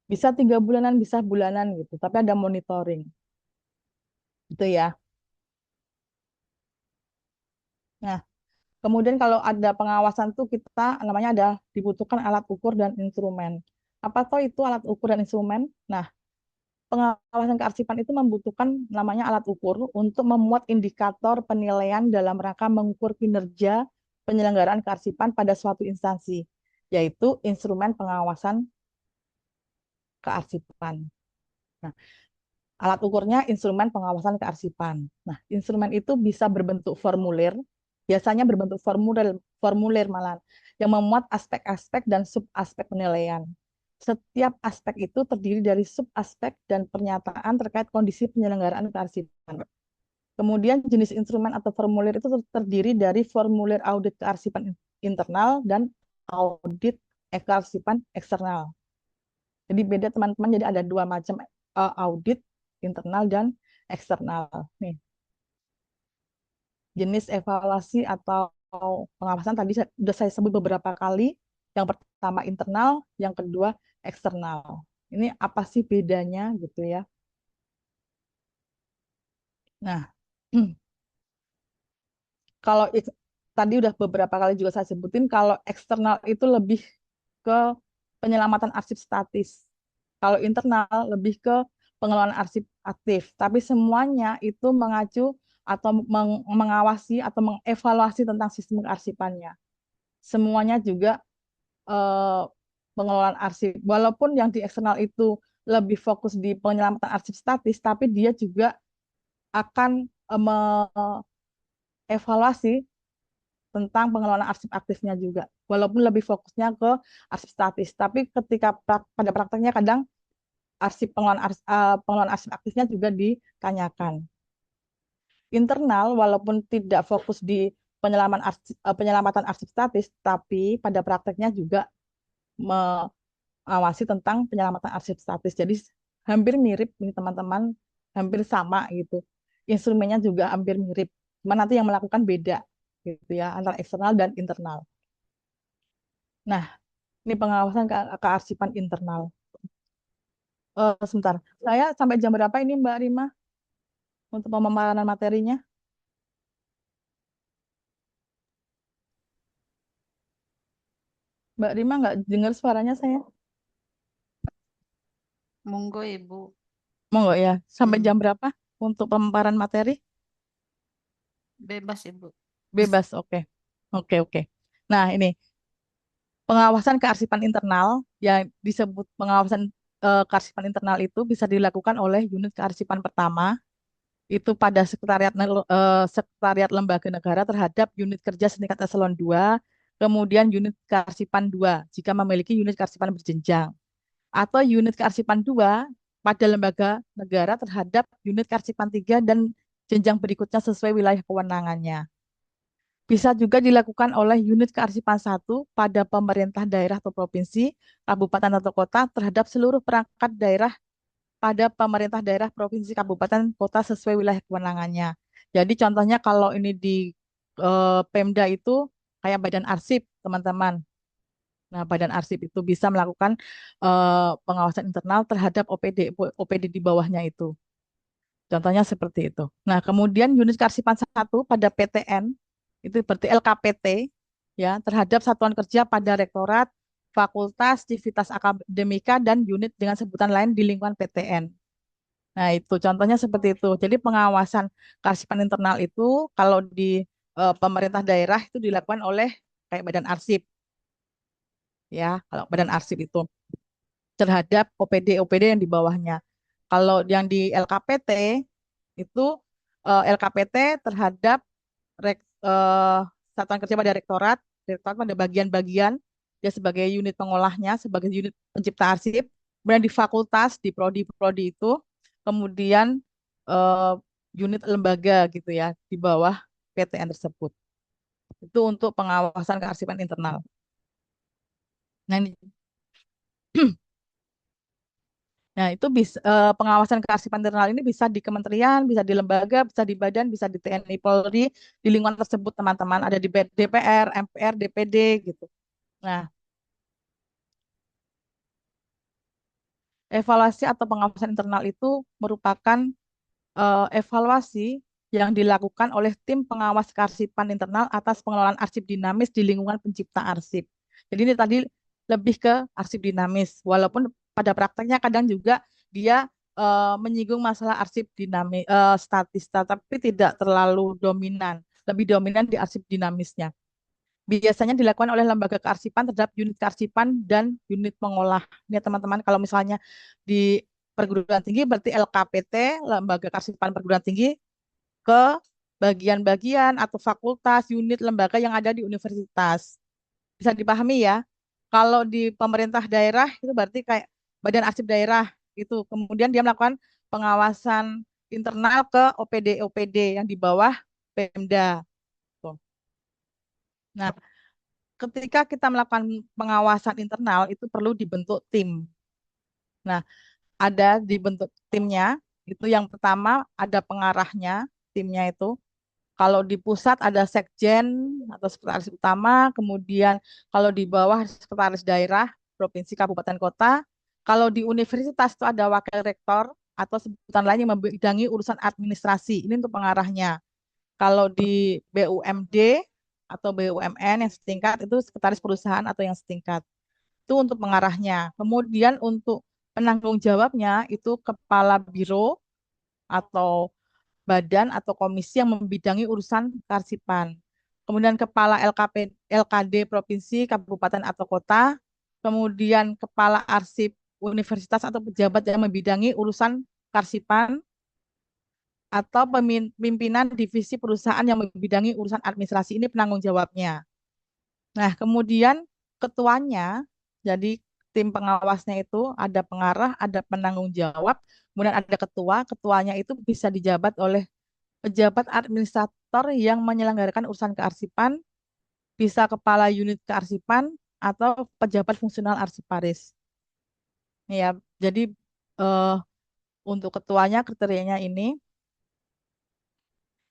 Bisa 3 bulanan, bisa bulanan gitu, tapi ada monitoring. Itu ya. Nah, kemudian kalau ada pengawasan tuh kita namanya ada dibutuhkan alat ukur dan instrumen. Apa toh itu alat ukur dan instrumen? Nah, pengawasan kearsipan itu membutuhkan namanya alat ukur untuk memuat indikator penilaian dalam rangka mengukur kinerja penyelenggaraan kearsipan pada suatu instansi, yaitu instrumen pengawasan kearsipan. Nah, alat ukurnya instrumen pengawasan kearsipan. Nah, instrumen itu bisa berbentuk formulir, biasanya berbentuk formulir malah, yang memuat aspek-aspek dan subaspek penilaian. Setiap aspek itu terdiri dari subaspek dan pernyataan terkait kondisi penyelenggaraan kearsipan. Kemudian jenis instrumen atau formulir itu terdiri dari formulir audit kearsipan internal dan audit kearsipan eksternal. Jadi beda teman-teman, jadi ada 2 macam audit, internal dan eksternal. Nih, jenis evaluasi atau pengawasan tadi sudah saya sebut beberapa kali. Yang pertama internal, yang kedua eksternal. Ini apa sih bedanya gitu ya? Nah, kalau tadi udah beberapa kali juga saya sebutin, kalau eksternal itu lebih ke penyelamatan arsip statis. Kalau internal lebih ke pengelolaan arsip aktif. Tapi semuanya itu mengacu atau mengawasi atau mengevaluasi tentang sistem kearsipannya. Semuanya juga eh, pengelolaan arsip. Walaupun yang di eksternal itu lebih fokus di penyelamatan arsip statis, tapi dia juga akan mengevaluasi tentang pengelolaan arsip aktifnya juga. Walaupun lebih fokusnya ke arsip statis, tapi ketika pada prakteknya kadang pengelolaan arsip aktifnya juga ditanyakan. Internal walaupun tidak fokus di penyelamatan arsip statis, tapi pada prakteknya juga mengawasi tentang penyelamatan arsip statis. Jadi hampir mirip ini teman-teman, hampir sama gitu. Instrumennya juga hampir mirip Cuma nanti yang melakukan beda gitu ya antara eksternal dan internal. Nah, ini pengawasan kearsipan internal. Sebentar, saya sampai jam berapa ini Mbak Rima untuk pemaparan materinya? Mbak Rima nggak dengar suaranya saya? Monggo Ibu. Monggo ya, sampai Hmm, jam berapa untuk pemaparan materi? bebas Ibu. Bebas, oke. Oke, oke. Nah, ini pengawasan kearsipan internal yang disebut pengawasan kearsipan internal itu bisa dilakukan oleh unit kearsipan pertama itu pada sekretariat lembaga negara terhadap unit kerja setingkat eselon 2, kemudian unit kearsipan 2 jika memiliki unit kearsipan berjenjang, atau unit kearsipan 2 pada lembaga negara terhadap unit kearsipan 3 dan jenjang berikutnya sesuai wilayah kewenangannya. Bisa juga dilakukan oleh unit kearsipan 1 pada pemerintah daerah atau provinsi, kabupaten atau kota terhadap seluruh perangkat daerah pada pemerintah daerah, provinsi, kabupaten, kota sesuai wilayah kewenangannya. Jadi contohnya kalau ini di Pemda itu kayak badan arsip, teman-teman. Nah, badan arsip itu bisa melakukan pengawasan internal terhadap OPD di bawahnya itu. Contohnya seperti itu. Nah, kemudian unit kearsipan 1 pada PTN, itu berarti LKPT, ya, terhadap satuan kerja pada rektorat, fakultas, civitas akademika, dan unit dengan sebutan lain di lingkungan PTN. Nah, itu contohnya seperti itu. Jadi pengawasan kearsipan internal itu kalau di pemerintah daerah itu dilakukan oleh kayak badan arsip, ya, kalau badan arsip itu terhadap OPD yang di bawahnya. Kalau yang di LKPT itu LKPT terhadap rek, eh, satuan kerja pada rektorat pada bagian-bagian dia sebagai unit pengolahnya, sebagai unit pencipta arsip, kemudian di fakultas, di prodi-prodi itu, kemudian eh, unit lembaga gitu ya di bawah PTN tersebut. Itu untuk pengawasan kearsipan internal. Nah, ini Nah, itu bisa pengawasan kearsipan internal ini bisa di kementerian, bisa di lembaga, bisa di badan, bisa di TNI Polri, di lingkungan tersebut teman-teman ada di DPR, MPR, DPD gitu. Nah, evaluasi atau pengawasan internal itu merupakan evaluasi yang dilakukan oleh tim pengawas kearsipan internal atas pengelolaan arsip dinamis di lingkungan pencipta arsip. Jadi ini tadi lebih ke arsip dinamis, walaupun pada prakteknya kadang juga dia menyinggung masalah arsip dinamis statis, tapi tidak terlalu dominan, lebih dominan di arsip dinamisnya. Biasanya dilakukan oleh lembaga kearsipan terhadap unit kearsipan dan unit pengolah. Ini ya, teman-teman, kalau misalnya di perguruan tinggi berarti LKPT, lembaga kearsipan perguruan tinggi, ke bagian-bagian atau fakultas, unit lembaga yang ada di universitas. Bisa dipahami ya. Kalau di pemerintah daerah itu berarti kayak badan arsip daerah itu. Kemudian dia melakukan pengawasan internal ke OPD yang di bawah Pemda. Tuh. Nah, ketika kita melakukan pengawasan internal itu perlu dibentuk tim. Nah, ada dibentuk timnya. Itu yang pertama ada pengarahnya, timnya itu. Kalau di pusat ada sekjen atau sekretaris utama, kemudian kalau di bawah sekretaris daerah, provinsi, kabupaten, kota. Kalau di universitas itu ada wakil rektor atau sebutan lain yang membidangi urusan administrasi. Ini untuk pengarahnya. Kalau di BUMD atau BUMN yang setingkat itu sekretaris perusahaan atau yang setingkat. Itu untuk pengarahnya. Kemudian untuk penanggung jawabnya itu kepala biro atau badan atau komisi yang membidangi urusan kearsipan. Kemudian kepala LKD provinsi, kabupaten atau kota, kemudian kepala arsip universitas atau pejabat yang membidangi urusan kearsipan atau pimpinan divisi perusahaan yang membidangi urusan administrasi ini penanggung jawabnya. Nah, kemudian ketuanya, jadi tim pengawasnya itu ada pengarah, ada penanggung jawab, kemudian ada ketua. Ketuanya itu bisa dijabat oleh pejabat administrator yang menyelenggarakan urusan kearsipan, bisa kepala unit kearsipan, atau pejabat fungsional arsiparis. Ya, jadi eh, untuk ketuanya kriterianya ini.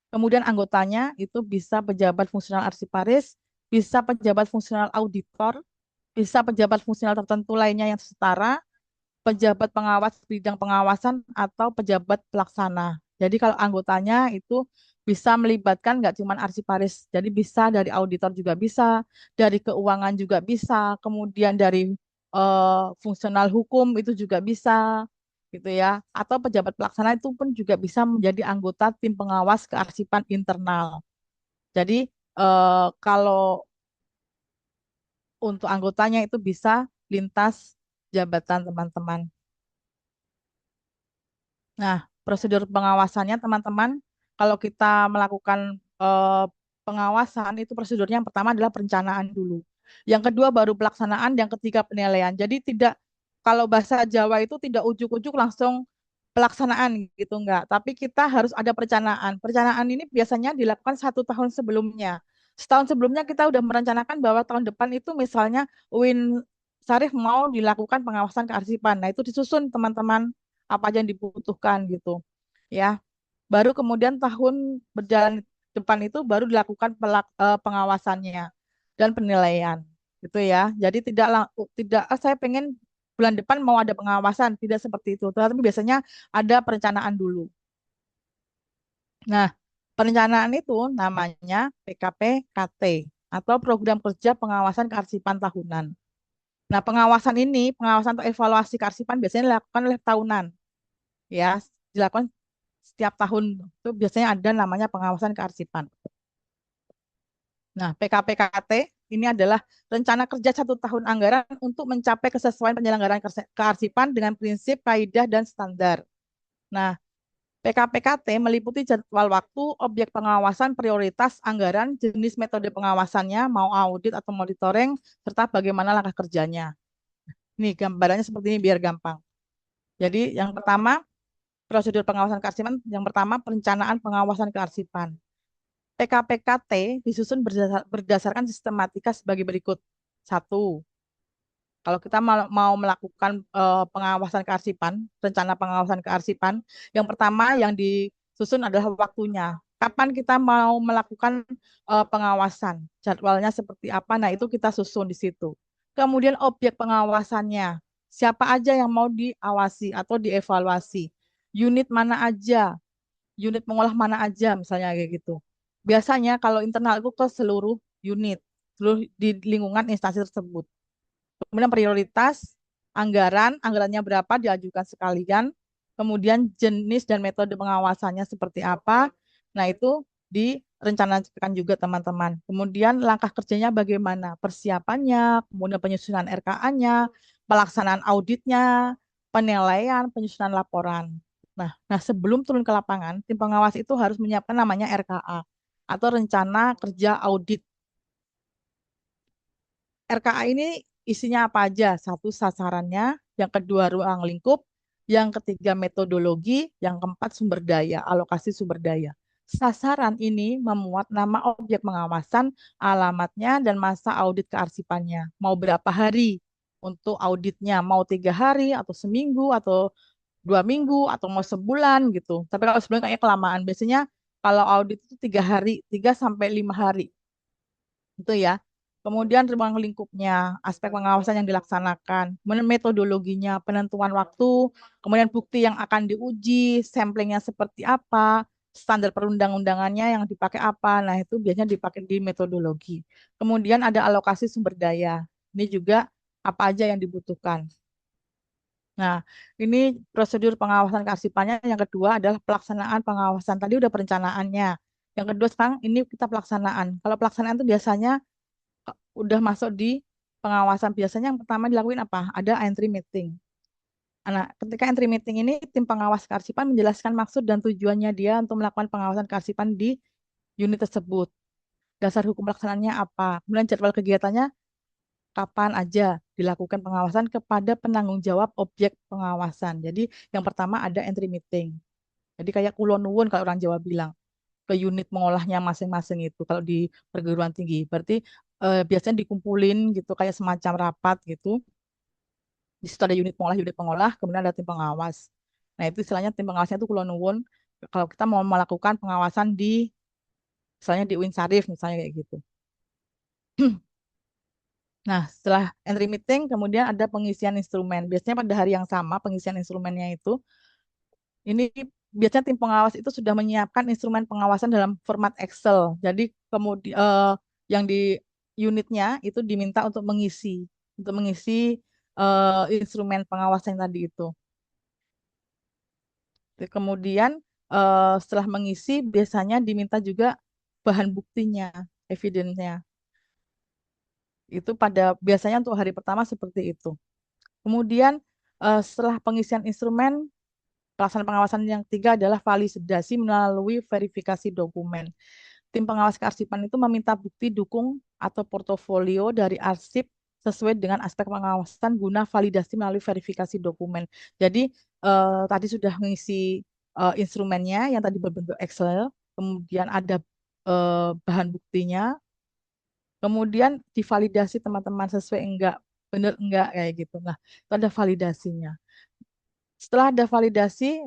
Kemudian anggotanya itu bisa pejabat fungsional arsiparis, bisa pejabat fungsional auditor, bisa pejabat fungsional tertentu lainnya yang setara, pejabat pengawas bidang pengawasan, atau pejabat pelaksana. Jadi kalau anggotanya itu bisa melibatkan nggak cuma arsiparis, jadi bisa dari auditor juga bisa, dari keuangan juga bisa, kemudian dari fungsional hukum itu juga bisa, gitu ya. Atau pejabat pelaksana itu pun juga bisa menjadi anggota tim pengawas kearsipan internal. Jadi kalau untuk anggotanya itu bisa lintas jabatan teman-teman. Nah, prosedur pengawasannya teman-teman, kalau kita melakukan eh, pengawasan itu prosedurnya yang pertama adalah perencanaan dulu. Yang kedua baru pelaksanaan, yang ketiga penilaian. Jadi tidak, kalau bahasa Jawa itu tidak ujuk-ujuk langsung pelaksanaan gitu enggak, tapi kita harus ada perencanaan. Perencanaan ini biasanya dilakukan 1 tahun sebelumnya. Setahun sebelumnya kita udah merencanakan bahwa tahun depan itu misalnya UIN Syarif mau dilakukan pengawasan kearsipan. Nah, itu disusun teman-teman apa aja yang dibutuhkan gitu. Ya, baru kemudian tahun berjalan depan itu baru dilakukan pengawasannya dan penilaian gitu ya. Jadi tidak saya pengen bulan depan mau ada pengawasan, tidak seperti itu. Tetapi biasanya ada perencanaan dulu. Nah, perencanaan itu namanya PKPKT atau Program Kerja Pengawasan Kearsipan Tahunan. Nah, pengawasan ini, pengawasan atau evaluasi kearsipan biasanya dilakukan oleh tahunan, ya, dilakukan setiap tahun itu biasanya ada namanya pengawasan kearsipan. Nah, PKPKT ini adalah rencana kerja 1 tahun anggaran untuk mencapai kesesuaian penyelenggaraan kearsipan dengan prinsip, kaidah, dan standar. Nah, PKPKT meliputi jadwal waktu, objek pengawasan, prioritas, anggaran, jenis metode pengawasannya, mau audit atau monitoring, serta bagaimana langkah kerjanya. Nih, gambarannya seperti ini biar gampang. Jadi, yang pertama, prosedur pengawasan kearsipan, yang pertama, perencanaan pengawasan kearsipan. PKPKT disusun berdasarkan sistematika sebagai berikut. Satu, kalau kita mau melakukan pengawasan kearsipan, rencana pengawasan kearsipan, yang pertama yang disusun adalah waktunya. Kapan kita mau melakukan pengawasan, jadwalnya seperti apa, nah itu kita susun di situ. Kemudian objek pengawasannya, siapa aja yang mau diawasi atau dievaluasi, unit mana aja, unit mengolah mana aja, misalnya kayak gitu. Biasanya kalau internal itu ke seluruh unit, seluruh di lingkungan instansi tersebut. Kemudian prioritas, anggarannya berapa diajukan sekalian, kemudian jenis dan metode pengawasannya seperti apa. Nah, itu direncanakan juga teman-teman. Kemudian langkah kerjanya bagaimana, persiapannya, kemudian penyusunan RKA-nya, pelaksanaan auditnya, penilaian, penyusunan laporan. Nah, sebelum turun ke lapangan, tim pengawas itu harus menyiapkan namanya RKA atau rencana kerja audit. RKA ini isinya apa aja? Satu, sasarannya, yang kedua ruang lingkup, yang ketiga metodologi, yang keempat sumber daya, alokasi sumber daya. Sasaran ini memuat nama objek pengawasan, alamatnya, dan masa audit kearsipannya. Mau berapa hari untuk auditnya? Mau 3 hari, atau seminggu, atau 2 minggu, atau mau sebulan gitu. Tapi kalau sebulan kayaknya kelamaan. Biasanya kalau audit itu 3 hari, 3 sampai 5 hari itu ya. Kemudian ruang lingkupnya, aspek pengawasan yang dilaksanakan, kemudian metodologinya, penentuan waktu, kemudian bukti yang akan diuji, samplingnya seperti apa, standar perundang-undangannya yang dipakai apa. Nah, itu biasanya dipakai di metodologi. Kemudian ada alokasi sumber daya. Ini juga apa aja yang dibutuhkan. Nah, ini prosedur pengawasan kearsipannya. Yang kedua adalah pelaksanaan pengawasan. Tadi udah perencanaannya. Yang kedua sekarang ini kita pelaksanaan. Kalau pelaksanaan itu biasanya udah masuk di pengawasan, biasanya yang pertama dilakuin apa? Ada entry meeting. Nah, ketika entry meeting ini tim pengawas kearsipan menjelaskan maksud dan tujuannya dia untuk melakukan pengawasan kearsipan di unit tersebut. Dasar hukum pelaksanaannya apa? Kemudian jadwal kegiatannya kapan aja dilakukan pengawasan kepada penanggung jawab objek pengawasan. Jadi yang pertama ada entry meeting. Jadi kayak kulon nuwun kalau orang Jawa bilang ke unit mengolahnya masing-masing itu kalau di perguruan tinggi. Berarti biasanya dikumpulin gitu kayak semacam rapat gitu. Di situ ada unit pengolah, kemudian ada tim pengawas. Nah, itu istilahnya tim pengawasnya itu kulon nuwun kalau kita mau melakukan pengawasan di Misalnya di UIN Syarif, misalnya kayak gitu. Nah, setelah entry meeting, kemudian ada pengisian instrumen. Biasanya pada hari yang sama, pengisian instrumennya itu, ini biasanya tim pengawas itu sudah menyiapkan instrumen pengawasan dalam format Excel. Jadi kemudian yang di unitnya itu diminta untuk mengisi instrumen pengawasan tadi itu. Kemudian setelah mengisi biasanya diminta juga bahan buktinya, evidence-nya. Itu pada biasanya untuk hari pertama seperti itu. Kemudian setelah pengisian instrumen, pelaksanaan pengawasan yang ketiga adalah validasi melalui verifikasi dokumen. Tim pengawas kearsipan itu meminta bukti dukung atau portofolio dari arsip sesuai dengan aspek pengawasan guna validasi melalui verifikasi dokumen. Jadi tadi sudah mengisi instrumennya yang tadi berbentuk Excel, kemudian ada bahan buktinya, kemudian divalidasi teman-teman sesuai enggak, benar enggak kayak gitu. Nah, itu ada validasinya. Setelah ada validasi,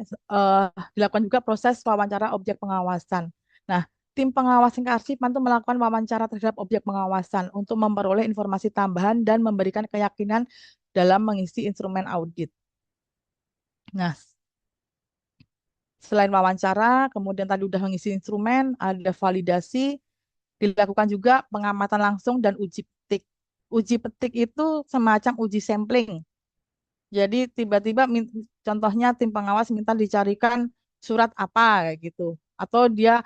dilakukan juga proses wawancara objek pengawasan. Nah, tim pengawas kearsipan itu melakukan wawancara terhadap objek pengawasan untuk memperoleh informasi tambahan dan memberikan keyakinan dalam mengisi instrumen audit. Nah, selain wawancara, kemudian tadi udah mengisi instrumen, ada validasi, dilakukan juga pengamatan langsung dan uji petik. Uji petik itu semacam uji sampling. Jadi tiba-tiba contohnya tim pengawas minta dicarikan surat apa kayak gitu. Atau dia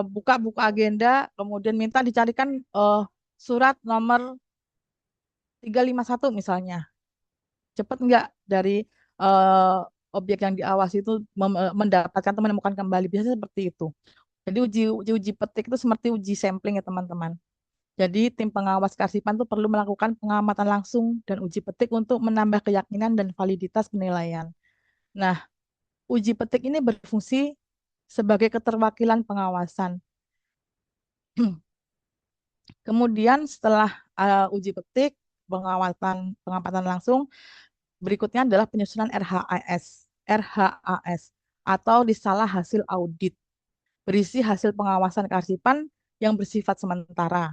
buka buku agenda kemudian minta dicarikan surat nomor 351 misalnya. Cepat nggak dari eh, objek yang diawasi itu mendapatkan atau menemukan kembali. Biasanya seperti itu. Jadi uji petik itu seperti uji sampling ya teman-teman. Jadi tim pengawas kearsipan itu perlu melakukan pengamatan langsung dan uji petik untuk menambah keyakinan dan validitas penilaian. Nah, uji petik ini berfungsi sebagai keterwakilan pengawasan. Kemudian setelah uji petik, pengamatan langsung, berikutnya adalah penyusunan RHAS atau risalah hasil audit, berisi hasil pengawasan kearsipan yang bersifat sementara.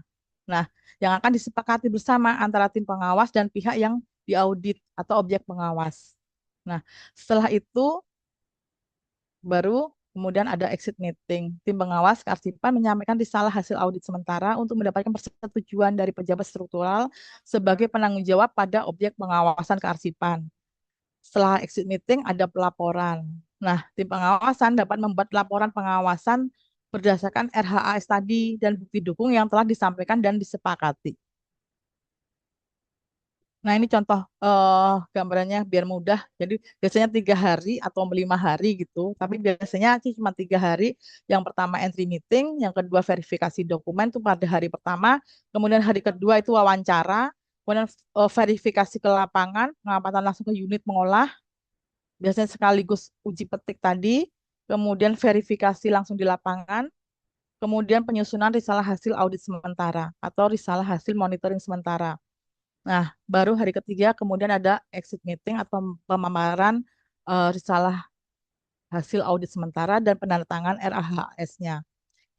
Nah, yang akan disepakati bersama antara tim pengawas dan pihak yang diaudit atau objek pengawas. Nah, setelah itu baru kemudian ada exit meeting. Tim pengawas kearsipan menyampaikan risalah hasil audit sementara untuk mendapatkan persetujuan dari pejabat struktural sebagai penanggung jawab pada objek pengawasan kearsipan. Setelah exit meeting ada pelaporan. Nah, tim pengawasan dapat membuat laporan pengawasan berdasarkan RHAS tadi dan bukti dukung yang telah disampaikan dan disepakati. Nah, ini contoh gambarannya biar mudah. Jadi biasanya 3 hari atau 5 hari gitu. Tapi biasanya sih cuma 3 hari. Yang pertama entry meeting, yang kedua verifikasi dokumen itu pada hari pertama. Kemudian hari kedua itu wawancara. Kemudian verifikasi ke lapangan, pengamatan langsung ke unit mengolah. Biasanya sekaligus uji petik tadi. Kemudian verifikasi langsung di lapangan. Kemudian penyusunan risalah hasil audit sementara atau risalah hasil monitoring sementara. Nah, baru hari ketiga kemudian ada exit meeting atau pemaparan risalah hasil audit sementara dan penandatangan RAHS-nya.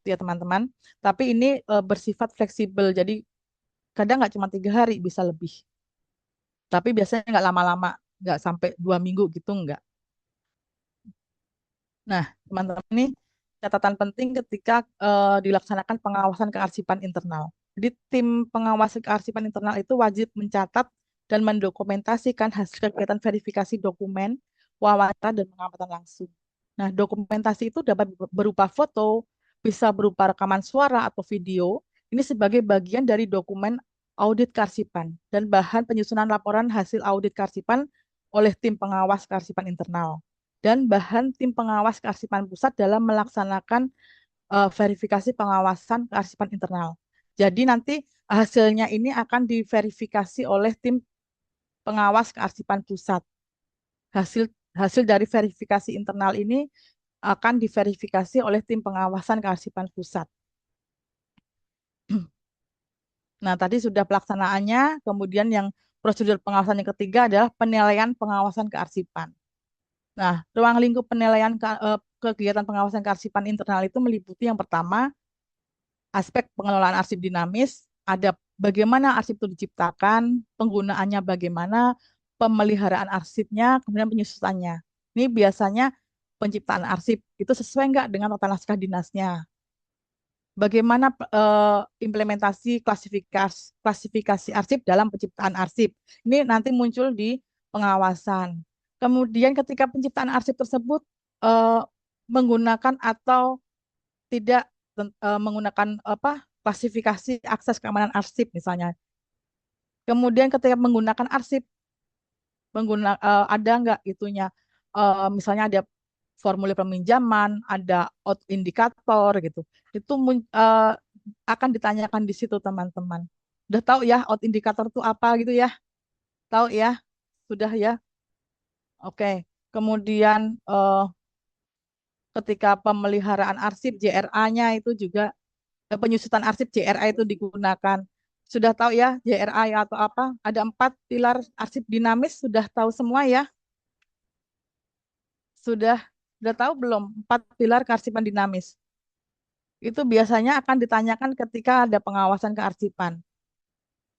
Itu ya teman-teman. Tapi ini bersifat fleksibel, jadi kadang nggak cuma 3 hari, bisa lebih. Tapi biasanya nggak lama-lama, nggak sampai 2 minggu gitu, nggak. Nah, teman-teman ini catatan penting ketika dilaksanakan pengawasan kearsipan internal. Jadi tim pengawas kearsipan internal itu wajib mencatat dan mendokumentasikan hasil kegiatan verifikasi dokumen, wawancara, dan pengamatan langsung. Nah, dokumentasi itu dapat berupa foto, bisa berupa rekaman suara atau video. Ini sebagai bagian dari dokumen audit kearsipan dan bahan penyusunan laporan hasil audit kearsipan oleh tim pengawas kearsipan internal dan bahan tim pengawas kearsipan pusat dalam melaksanakan verifikasi pengawasan kearsipan internal. Jadi nanti hasilnya ini akan diverifikasi oleh tim pengawas kearsipan pusat. Hasil hasil dari verifikasi internal ini akan diverifikasi oleh tim pengawasan kearsipan pusat. Nah, tadi sudah pelaksanaannya, kemudian yang prosedur pengawasan yang ketiga adalah penilaian pengawasan kearsipan. Nah, ruang lingkup penilaian kegiatan pengawasan kearsipan internal itu meliputi yang pertama, aspek pengelolaan arsip dinamis, ada bagaimana arsip itu diciptakan, penggunaannya bagaimana, pemeliharaan arsipnya, kemudian penyusutannya. Ini biasanya penciptaan arsip itu sesuai nggak dengan tata naskah dinasnya. Bagaimana implementasi klasifikasi arsip dalam penciptaan arsip. Ini nanti muncul di pengawasan. Kemudian ketika penciptaan arsip tersebut eh, menggunakan atau tidak menggunakan apa klasifikasi akses keamanan arsip misalnya. Kemudian ketika menggunakan arsip ada nggak itunya misalnya ada formulir peminjaman, ada out indikator gitu. Itu akan ditanyakan di situ teman-teman. Udah tahu ya out indikator itu apa gitu ya? Tahu ya? Sudah ya? Oke. Kemudian ketika pemeliharaan arsip JRA-nya itu juga penyusutan arsip JRA itu digunakan. Sudah tahu ya JRA ya atau apa? Ada 4 pilar arsip dinamis, sudah tahu semua ya? Sudah sudah tahu belum 4 pilar kearsipan dinamis? Itu biasanya akan ditanyakan ketika ada pengawasan kearsipan.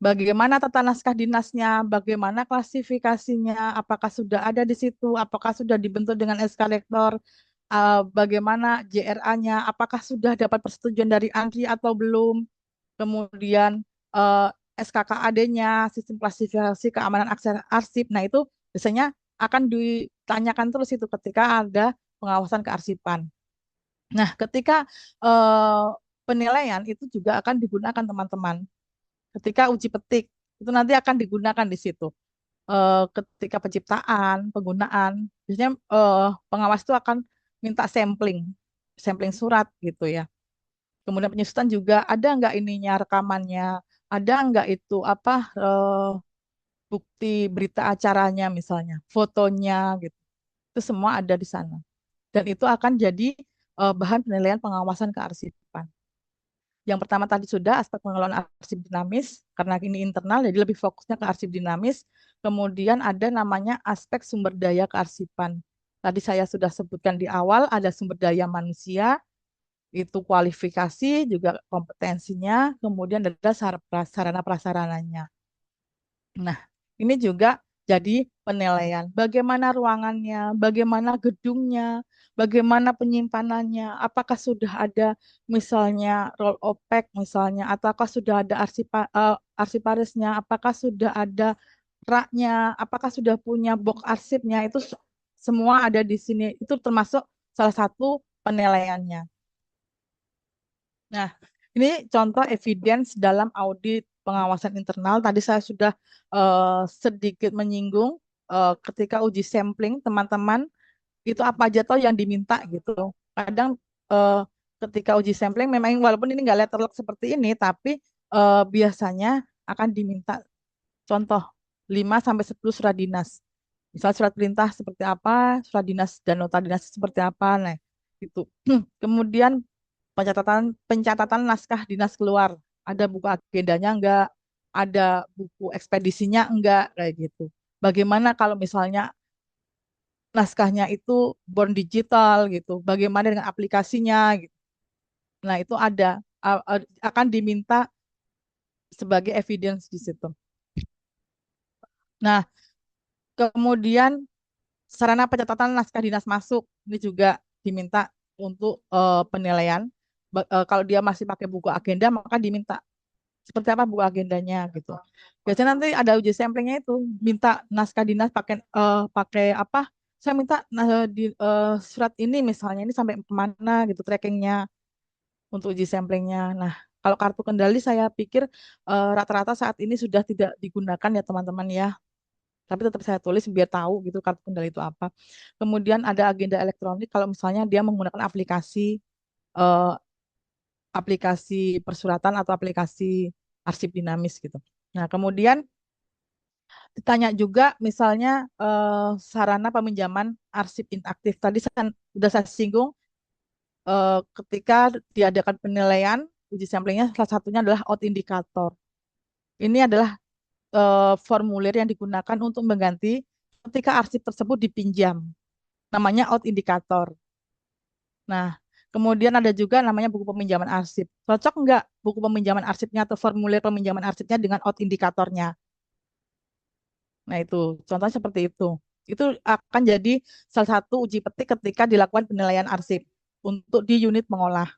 Bagaimana tata naskah dinasnya, bagaimana klasifikasinya, apakah sudah ada di situ, apakah sudah dibentuk dengan eskalator, bagaimana JRA-nya, apakah sudah dapat persetujuan dari ANRI atau belum, kemudian eh, SKKAD-nya, sistem klasifikasi keamanan akses arsip. Nah, itu biasanya akan ditanyakan terus itu ketika ada pengawasan kearsipan. Nah, ketika eh, penilaian itu juga akan digunakan teman-teman. Ketika uji petik itu nanti akan digunakan di situ. Ketika penciptaan, penggunaan, biasanya pengawas itu akan minta sampling, sampling surat gitu ya. Kemudian penyusutan juga ada nggak ininya rekamannya, ada nggak itu apa bukti berita acaranya misalnya, fotonya gitu. Itu semua ada di sana. Dan itu akan jadi bahan penilaian pengawasan kearsipan. Yang pertama tadi sudah aspek pengelolaan arsip dinamis, karena ini internal, jadi lebih fokusnya ke arsip dinamis. Kemudian ada namanya aspek sumber daya kearsipan. Tadi saya sudah sebutkan di awal, ada sumber daya manusia, itu kualifikasi, juga kompetensinya, kemudian ada sarana prasarananya. Nah, ini juga jadi penilaian. Bagaimana ruangannya, bagaimana gedungnya, bagaimana penyimpanannya, apakah sudah ada misalnya roll opek misalnya, ataukah sudah ada arsiparisnya, apakah sudah ada raknya, apakah sudah punya box arsipnya, itu semua ada di sini. Itu termasuk salah satu penilaiannya. Nah, ini contoh evidence dalam audit pengawasan internal. Tadi saya sudah sedikit menyinggung ketika uji sampling teman-teman itu apa aja toh yang diminta gitu. Kadang eh, ketika uji sampling memang walaupun ini nggak letterlock seperti ini, tapi biasanya akan diminta contoh 5 sampai 10 surat dinas. Misal surat perintah seperti apa, surat dinas dan nota dinas seperti apa. Nah, itu. Kemudian pencatatan pencatatan naskah dinas keluar. Ada buku agendanya enggak? Ada buku ekspedisinya enggak? Kayak gitu. Bagaimana kalau misalnya naskahnya itu born digital gitu? Bagaimana dengan aplikasinya gitu? Nah, itu ada akan diminta sebagai evidence di situ. Nah, kemudian sarana pencatatan naskah dinas masuk ini juga diminta untuk penilaian. Kalau dia masih pakai buku agenda, maka diminta seperti apa buku agendanya gitu. Biasanya nanti ada uji samplingnya itu minta naskah dinas pakai apa? Saya minta surat ini misalnya ini sampai kemana gitu trackingnya untuk uji samplingnya. Nah, kalau kartu kendali saya pikir rata-rata saat ini sudah tidak digunakan ya teman-teman ya. Tapi tetap saya tulis biar tahu gitu kartu kendali itu apa. Kemudian ada agenda elektronik kalau misalnya dia menggunakan eh, aplikasi persuratan atau aplikasi arsip dinamis gitu. Nah, kemudian ditanya juga misalnya sarana peminjaman arsip inaktif. Tadi sudah saya singgung ketika diadakan penilaian uji samplingnya salah satunya adalah out indikator. Ini adalah formulir yang digunakan untuk mengganti ketika arsip tersebut dipinjam. Namanya out indikator. Nah, Kemudian ada juga namanya buku peminjaman arsip. Cocok nggak buku peminjaman arsipnya atau formulir peminjaman arsipnya dengan out indikatornya? Nah, itu contohnya seperti itu. Itu akan jadi salah satu uji petik ketika dilakukan penilaian arsip untuk di unit mengolah.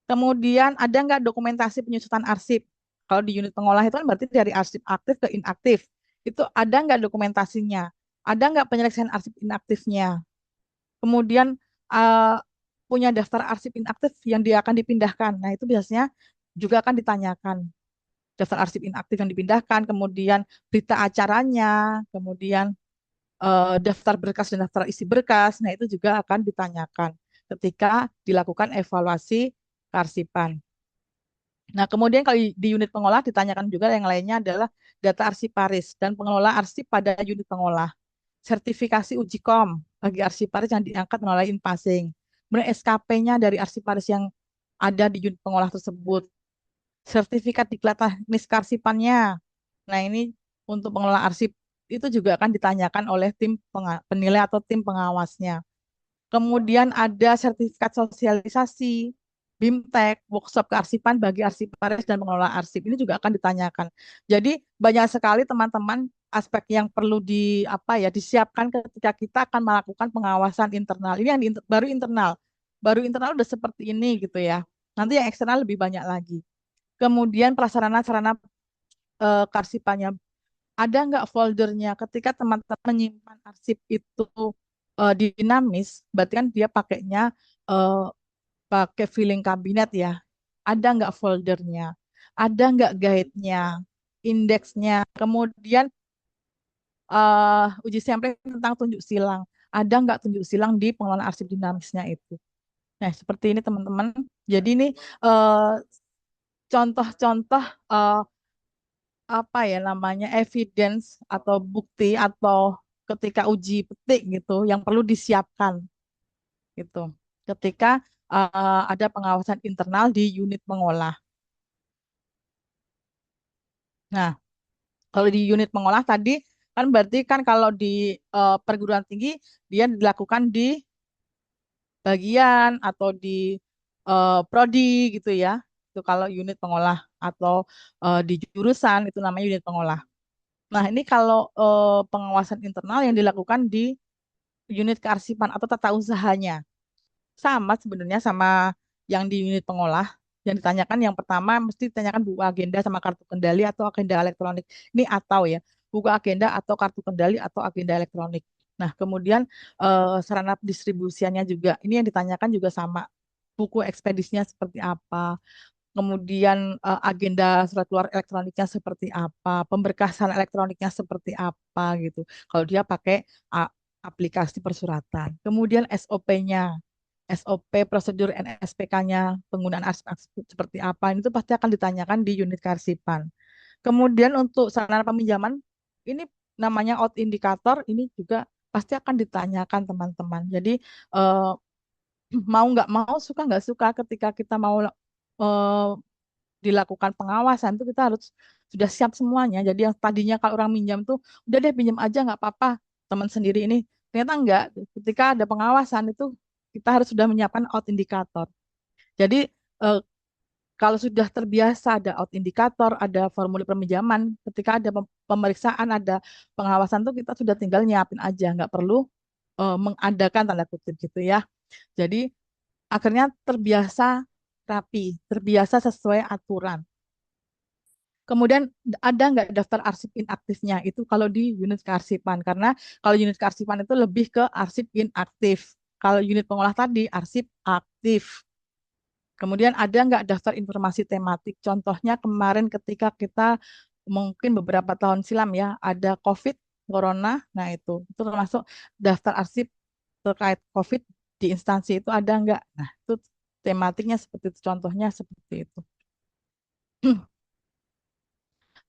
Kemudian ada nggak dokumentasi penyusutan arsip? Kalau di unit pengolah itu kan berarti dari arsip aktif ke inaktif. Itu ada nggak dokumentasinya? Ada nggak penyelesaian arsip inaktifnya? Kemudian eh, punya daftar arsip inaktif yang dia akan dipindahkan. Nah, itu biasanya juga akan ditanyakan. Daftar arsip inaktif yang dipindahkan, kemudian berita acaranya, kemudian daftar berkas dan daftar isi berkas. Nah, itu juga akan ditanyakan ketika dilakukan evaluasi kearsipan. Nah, kemudian kalau di unit pengolah ditanyakan juga yang lainnya adalah data arsiparis dan pengelola arsip pada unit pengolah. Sertifikasi uji kom bagi arsiparis yang diangkat melalui in-passing. Kemudian SKP-nya dari arsiparis yang ada di unit pengolah tersebut. Sertifikat diklat teknis kearsipannya. Nah, ini untuk pengelola arsip itu juga akan ditanyakan oleh tim penilai atau tim pengawasnya. Kemudian ada sertifikat sosialisasi, BIMTEK, workshop kearsipan bagi arsiparis dan pengelola arsip. Ini juga akan ditanyakan. Jadi banyak sekali teman-teman aspek yang perlu disiapkan ketika kita akan melakukan pengawasan internal. Ini yang baru internal. Baru internal udah seperti ini gitu ya. Nanti yang eksternal lebih banyak lagi. Kemudian prasarana sarana kearsipannya, ada nggak foldernya ketika teman-teman menyimpan arsip itu dinamis, berarti kan dia pakainya eh, pakai filing kabinet ya. Ada nggak foldernya? Ada nggak guide-nya? Indeksnya? Kemudian uji sampling tentang tunjuk silang. Ada nggak tunjuk silang di pengelolaan arsip dinamisnya itu? Nah, seperti ini teman-teman. Jadi ini eh, contoh-contoh eh, apa ya namanya evidence atau bukti atau ketika uji petik gitu yang perlu disiapkan gitu ketika ada pengawasan internal di unit mengolah. Nah, kalau di unit mengolah tadi kan berarti kan kalau di perguruan tinggi dia dilakukan di bagian atau di prodi gitu ya. Itu kalau unit pengolah atau di jurusan itu namanya unit pengolah. Nah, ini kalau pengawasan internal yang dilakukan di unit kearsipan atau tata usahanya. Sama sebenarnya sama yang di unit pengolah. Yang ditanyakan yang pertama mesti ditanyakan buku agenda sama kartu kendali atau agenda elektronik. Ini atau ya, buku agenda atau kartu kendali atau agenda elektronik. Nah, kemudian sarana distribusiannya juga. Ini yang ditanyakan juga sama. Buku ekspedisinya seperti apa, kemudian agenda surat keluar elektroniknya seperti apa, pemberkasan elektroniknya seperti apa gitu. Kalau dia pakai aplikasi persuratan. Kemudian SOP-nya, SOP prosedur NSPK-nya, penggunaan arsip seperti apa, itu pasti akan ditanyakan di unit kearsipan. Kemudian untuk sarana peminjaman, ini namanya out indikator, ini juga pasti akan ditanyakan teman-teman. Jadi eh, mau nggak mau, suka nggak suka, ketika kita mau dilakukan pengawasan itu kita harus sudah siap semuanya. Jadi yang tadinya kalau orang minjam tuh udah deh pinjam aja nggak apa-apa teman sendiri ini. Ternyata enggak. Ketika ada pengawasan itu kita harus sudah menyiapkan out indikator. Jadi eh, kalau sudah terbiasa ada out indikator, ada formulir peminjaman, ketika ada pemeriksaan, ada pengawasan tuh kita sudah tinggal nyiapin aja, nggak perlu mengadakan tanda kutip gitu ya. Jadi akhirnya terbiasa rapi, terbiasa sesuai aturan. Kemudian ada nggak daftar arsip inaktifnya? Itu kalau di unit kearsipan. Karena kalau unit kearsipan itu lebih ke arsip inaktif. Kalau unit pengolah tadi arsip aktif. Kemudian ada nggak daftar informasi tematik? Contohnya kemarin ketika kita mungkin beberapa tahun silam ya, ada COVID, Corona. Nah, itu termasuk daftar arsip terkait COVID di instansi itu ada nggak? Nah, itu tematiknya seperti itu, contohnya seperti itu.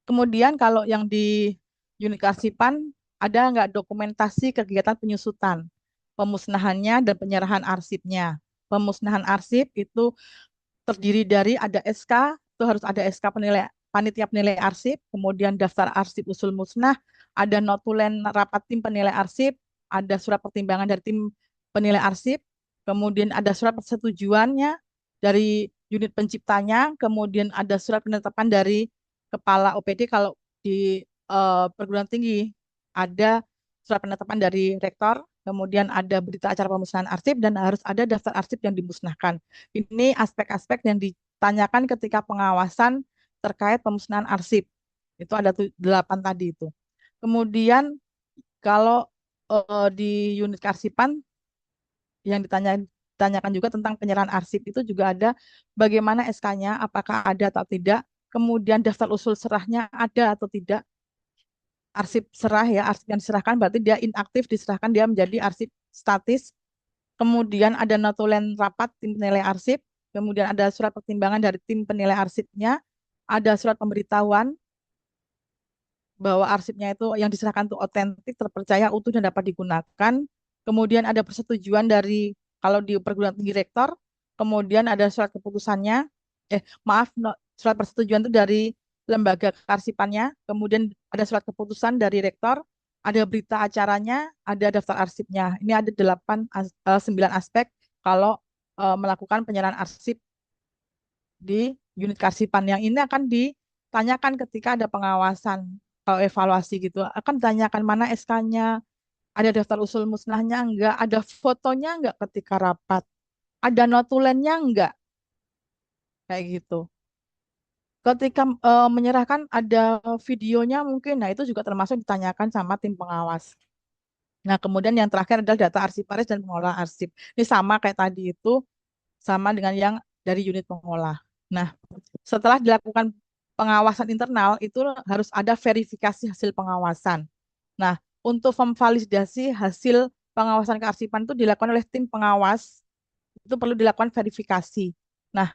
Kemudian kalau yang di unit kearsipan ada nggak dokumentasi kegiatan penyusutan, pemusnahannya dan penyerahan arsipnya. Pemusnahan arsip itu terdiri dari ada SK, itu harus ada SK penilai panitia penilai arsip, kemudian daftar arsip usul musnah, ada notulen rapat tim penilai arsip, ada surat pertimbangan dari tim penilai arsip, kemudian ada surat persetujuannya dari unit penciptanya, kemudian ada surat penetapan dari kepala OPD kalau di perguruan tinggi ada surat penetapan dari rektor, kemudian ada berita acara pemusnahan arsip dan harus ada daftar arsip yang dimusnahkan. Ini aspek-aspek yang ditanyakan ketika pengawasan terkait pemusnahan arsip. Itu ada 8 tadi itu. Kemudian kalau di unit kearsipan yang ditanyakan juga tentang penyerahan arsip itu juga ada bagaimana SK-nya, apakah ada atau tidak, kemudian daftar usul serahnya ada atau tidak, arsip serah ya, arsip yang diserahkan berarti dia inaktif, diserahkan dia menjadi arsip statis, kemudian ada notulen rapat tim penilai arsip, kemudian ada surat pertimbangan dari tim penilai arsipnya, ada surat pemberitahuan bahwa arsipnya itu yang diserahkan itu otentik, terpercaya, utuh, dan dapat digunakan. Kemudian ada persetujuan dari kalau di perguruan tinggi rektor, kemudian ada surat keputusannya, surat persetujuan itu dari lembaga kearsipannya, kemudian ada surat keputusan dari rektor, ada berita acaranya, ada daftar arsipnya. Ini ada 9 aspek kalau melakukan penyerahan arsip di unit kearsipan. Yang ini akan ditanyakan ketika ada pengawasan kalau evaluasi gitu. Akan ditanyakan mana SK-nya, ada daftar usul musnahnya enggak, ada fotonya enggak ketika rapat, ada notulennya enggak, kayak gitu. Ketika menyerahkan ada videonya mungkin, nah itu juga termasuk ditanyakan sama tim pengawas. Nah, kemudian yang terakhir adalah data arsiparis dan pengolah arsip. Ini sama kayak tadi itu, sama dengan yang dari unit pengolah. Nah, setelah dilakukan pengawasan internal, itu harus ada verifikasi hasil pengawasan. Nah, untuk memvalidasi hasil pengawasan kearsipan itu dilakukan oleh tim pengawas, itu perlu dilakukan verifikasi. Nah,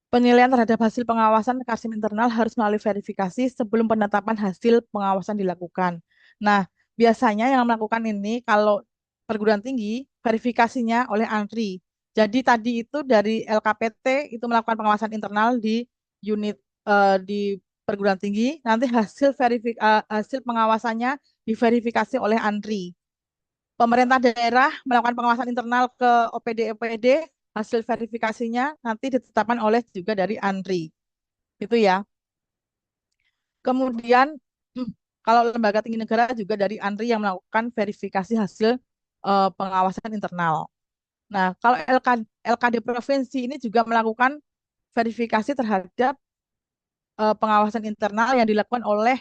penilaian terhadap hasil pengawasan kearsipan internal harus melalui verifikasi sebelum penetapan hasil pengawasan dilakukan. Nah, biasanya yang melakukan ini kalau perguruan tinggi, verifikasinya oleh ANRI. Jadi tadi itu dari LKPT itu melakukan pengawasan internal di unit di perguruan tinggi, nanti hasil pengawasannya diverifikasi oleh ANRI. Pemerintah daerah melakukan pengawasan internal ke OPD-OPD, hasil verifikasinya nanti ditetapkan oleh juga dari ANRI. Itu ya. Kemudian kalau lembaga tinggi negara juga dari ANRI yang melakukan verifikasi hasil pengawasan internal. Nah, kalau LKD provinsi ini juga melakukan verifikasi terhadap pengawasan internal yang dilakukan oleh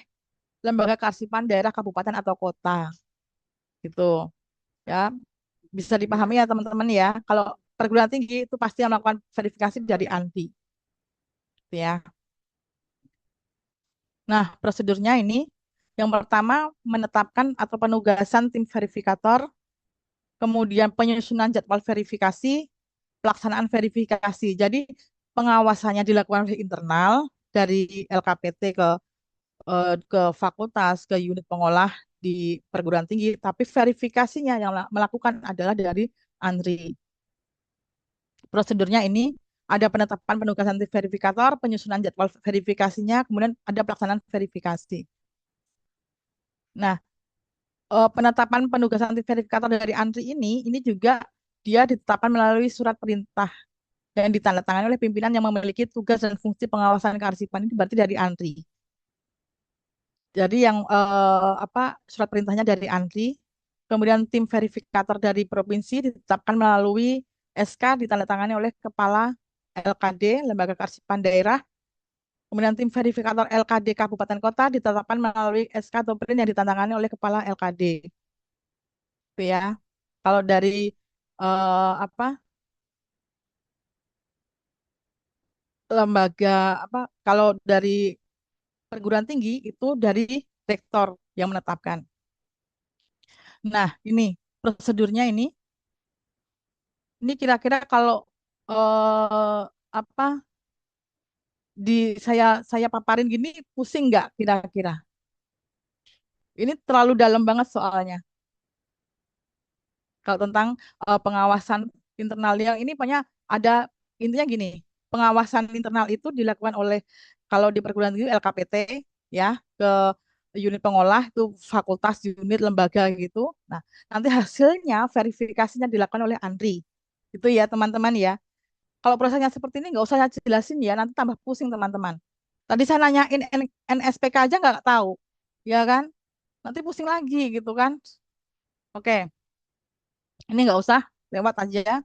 lembaga kearsipan daerah, kabupaten atau kota. Gitu. Ya, bisa dipahami ya teman-teman ya. Kalau perguruan tinggi itu pasti yang melakukan verifikasi dari ANRI. Gitu ya. Nah, prosedurnya ini yang pertama menetapkan atau penugasan tim verifikator, kemudian penyusunan jadwal verifikasi, pelaksanaan verifikasi. Jadi pengawasannya dilakukan oleh internal dari LKPT ke fakultas, ke unit pengolah di perguruan tinggi, tapi verifikasinya yang melakukan adalah dari ANRI. Prosedurnya ini ada penetapan penugasan tim verifikator, penyusunan jadwal verifikasinya, kemudian ada pelaksanaan verifikasi. Nah, penetapan penugasan tim verifikator dari ANRI ini juga dia ditetapkan melalui surat perintah yang ditandatangani oleh pimpinan yang memiliki tugas dan fungsi pengawasan kearsipan, ini berarti dari ANRI. Jadi yang surat perintahnya dari ANRI, kemudian tim verifikator dari provinsi ditetapkan melalui SK ditandatangani oleh Kepala LKD, Lembaga Kearsipan Daerah, kemudian tim verifikator LKD Kabupaten Kota ditetapkan melalui SK atau print yang ditandatangani oleh Kepala LKD. Itu ya. Kalau dari eh, apa lembaga kalau dari perguruan tinggi itu dari rektor yang menetapkan. Nah, ini prosedurnya ini kira-kira kalau eh, apa saya paparin gini pusing nggak kira-kira? Ini terlalu dalam banget soalnya. Kalau tentang pengawasan internal yang ini pokoknya ada intinya gini, pengawasan internal itu dilakukan oleh kalau di perguruan tinggi LKPT ya ke unit pengolah itu fakultas, unit, lembaga gitu. Nah, nanti hasilnya verifikasinya dilakukan oleh ANRI. Itu ya teman-teman ya. Kalau prosesnya seperti ini nggak usah saya jelasin ya, nanti tambah pusing teman-teman. Tadi saya nanyain NSPK aja nggak tahu, ya kan? Nanti pusing lagi gitu kan? Oke, ini nggak usah, lewat aja.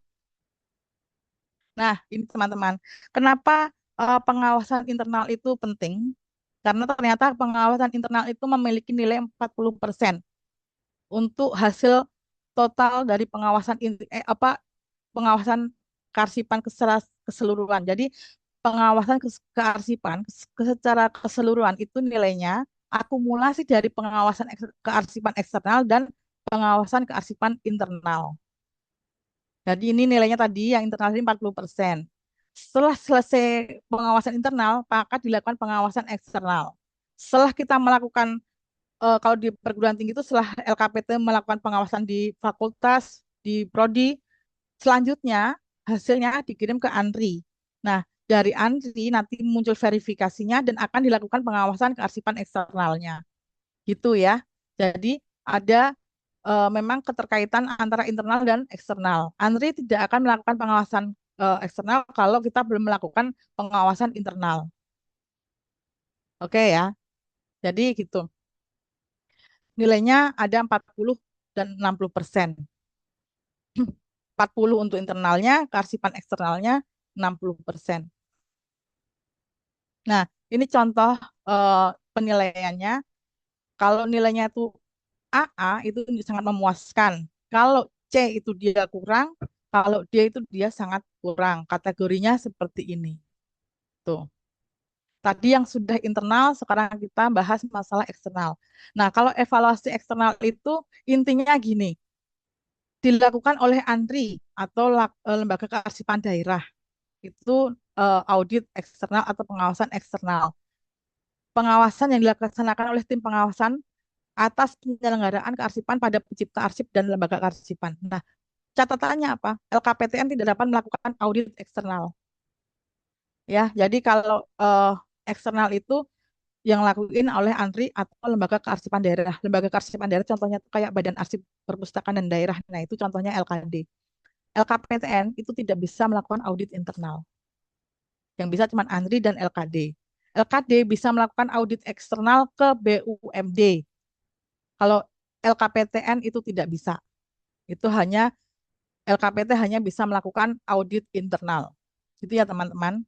Nah, ini teman-teman, kenapa pengawasan internal itu penting? Karena ternyata pengawasan internal itu memiliki nilai 40% untuk hasil total dari pengawasan kearsipan keseluruhan. Jadi pengawasan kearsipan secara keseluruhan itu nilainya akumulasi dari pengawasan kearsipan eksternal dan pengawasan kearsipan internal. Jadi ini nilainya tadi yang internal ini 40%. Setelah selesai pengawasan internal, maka dilakukan pengawasan eksternal. Setelah kita melakukan kalau di perguruan tinggi itu setelah LKPT melakukan pengawasan di fakultas, di prodi, selanjutnya hasilnya dikirim ke ANRI. Nah, dari ANRI nanti muncul verifikasinya dan akan dilakukan pengawasan kearsipan eksternalnya. Gitu ya. Jadi ada memang keterkaitan antara internal dan eksternal. ANRI tidak akan melakukan pengawasan eksternal kalau kita belum melakukan pengawasan internal. Oke ya. Jadi gitu. Nilainya ada 40 dan 60%. 40 untuk internalnya, kearsipan eksternalnya 60%. Nah, ini contoh eh, penilaiannya. Kalau nilainya itu AA itu sangat memuaskan. Kalau C itu dia kurang, kalau D itu dia sangat kurang. Kategorinya seperti ini. Tuh. Tadi yang sudah internal, sekarang kita bahas masalah eksternal. Nah, kalau evaluasi eksternal itu intinya gini, dilakukan oleh ANRI atau Lembaga Kearsipan Daerah. Itu audit eksternal atau pengawasan eksternal. Pengawasan yang dilaksanakan oleh tim pengawasan atas penyelenggaraan kearsipan pada pencipta arsip dan lembaga kearsipan. Nah, catatannya apa? LKPTN tidak dapat melakukan audit eksternal. Ya, jadi kalau eksternal itu yang lakuin oleh ANRI atau lembaga kearsipan daerah. Lembaga kearsipan daerah contohnya tuh kayak Badan Arsip Perpustakaan dan Daerah. Nah, itu contohnya LKD. LKPTN itu tidak bisa melakukan audit internal. Yang bisa cuma ANRI dan LKD. LKD bisa melakukan audit eksternal ke BUMD. Kalau LKPTN itu tidak bisa. Itu hanya LKPT hanya bisa melakukan audit internal. Gitu ya teman-teman.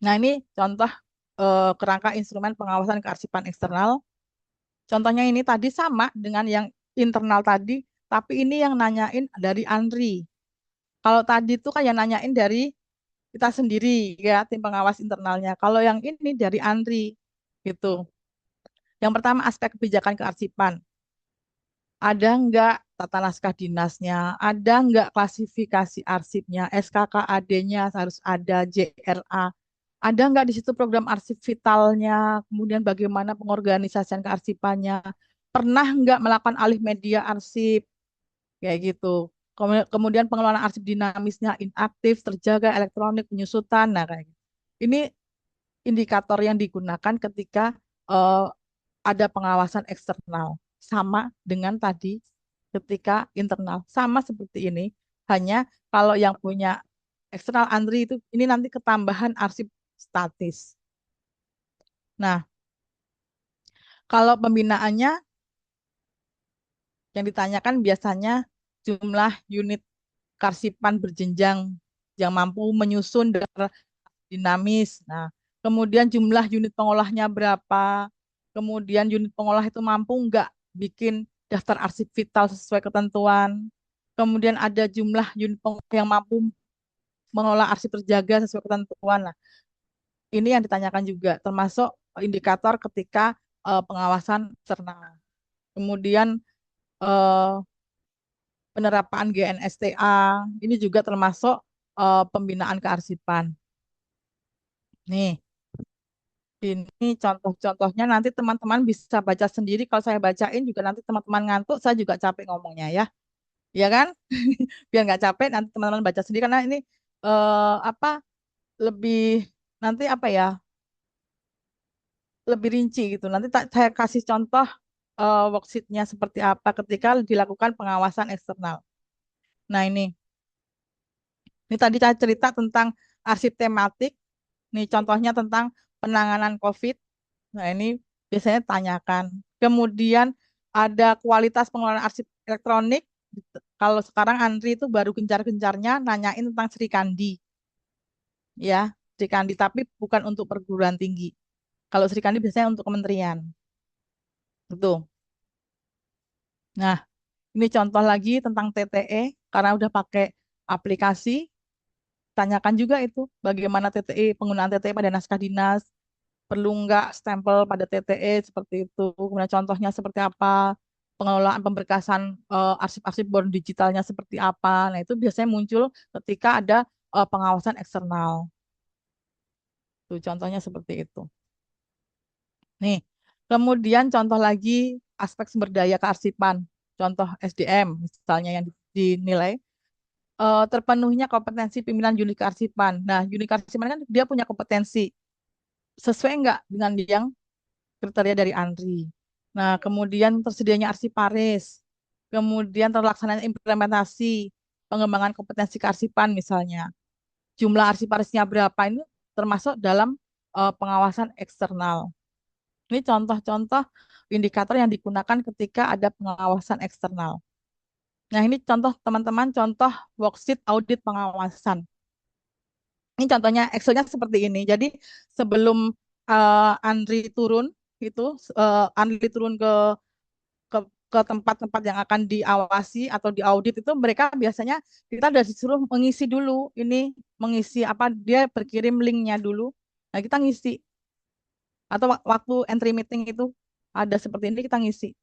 Nah ini contoh kerangka instrumen pengawasan kearsipan eksternal. Contohnya ini tadi sama dengan yang internal tadi, tapi ini yang nanyain dari ANRI. Kalau tadi itu kan yang nanyain dari kita sendiri ya, tim pengawas internalnya. Kalau yang ini dari ANRI gitu. Yang pertama aspek kebijakan kearsipan. Ada nggak tata naskah dinasnya, ada nggak klasifikasi arsipnya, SKKAD-nya harus ada, JRA, ada nggak di situ program arsip vitalnya, kemudian bagaimana pengorganisasian kearsipannya, pernah nggak melakukan alih media arsip, kayak gitu. Kemudian pengelolaan arsip dinamisnya inaktif, terjaga, elektronik, penyusutan, nah kayak gitu. Ini indikator yang digunakan ketika eh, ada pengawasan eksternal. Sama dengan tadi ketika internal. Sama seperti ini. Hanya kalau yang punya eksternal ANRI itu ini nanti ketambahan arsip statis. Nah, kalau pembinaannya yang ditanyakan biasanya jumlah unit karsipan berjenjang yang mampu menyusun dinamis. Nah, kemudian jumlah unit pengolahnya berapa? Kemudian unit pengolah itu mampu nggak bikin daftar arsip vital sesuai ketentuan? Kemudian ada jumlah unit pengolah yang mampu mengolah arsip terjaga sesuai ketentuan. Nah, ini yang ditanyakan juga, termasuk indikator ketika pengawasan eksternal. Kemudian eh, penerapan GNSTA, ini juga termasuk pembinaan kearsipan. Nih, ini contoh-contohnya nanti teman-teman bisa baca sendiri. Kalau saya bacain juga nanti teman-teman ngantuk, saya juga capek ngomongnya ya. Ya kan? Biar nggak capek nanti teman-teman baca sendiri karena ini apa lebih nanti apa ya? Lebih rinci gitu. Nanti saya kasih contoh worksheet-nya seperti apa ketika dilakukan pengawasan eksternal. Nah, ini. Ini tadi saya cerita tentang arsip tematik. Nih contohnya tentang penanganan COVID. Nah, ini biasanya tanyakan. Kemudian ada kualitas pengelolaan arsip elektronik. Kalau sekarang Andri itu baru gencar-gencarnya nanyain tentang Sri Kandi. Ya, Sri Kandi, tapi bukan untuk perguruan tinggi. Kalau Sri Kandi biasanya untuk kementerian. Betul. Nah, ini contoh lagi tentang TTE. Karena udah pakai aplikasi, tanyakan juga itu bagaimana TTE, penggunaan TTE pada naskah dinas, perlu nggak stempel pada TTE seperti itu, kemudian contohnya seperti apa, pengelolaan pemberkasan arsip-arsip born digitalnya seperti apa. Nah, itu biasanya muncul ketika ada pengawasan eksternal. Tuh, contohnya seperti itu. Nih, kemudian contoh lagi aspek sumber daya kearsipan. Contoh SDM misalnya yang dinilai terpenuhnya kompetensi pimpinan unit kearsipan. Nah, unit kearsipan kan dia punya kompetensi sesuai enggak dengan yang kriteria dari ANRI. Nah, kemudian tersedianya arsiparis, kemudian terlaksananya implementasi pengembangan kompetensi kearsipan misalnya. Jumlah arsiparisnya berapa ini termasuk dalam pengawasan eksternal. Ini contoh-contoh indikator yang digunakan ketika ada pengawasan eksternal. Nah, ini contoh teman-teman, contoh worksheet audit pengawasan. Ini contohnya Excel-nya seperti ini. Jadi sebelum Andri turun itu Andri turun ke ke tempat-tempat yang akan diawasi atau diaudit itu mereka biasanya kita udah disuruh mengisi dulu ini mengisi apa dia berkirim linknya dulu. Nah, kita ngisi atau waktu entry meeting itu ada seperti ini kita ngisi.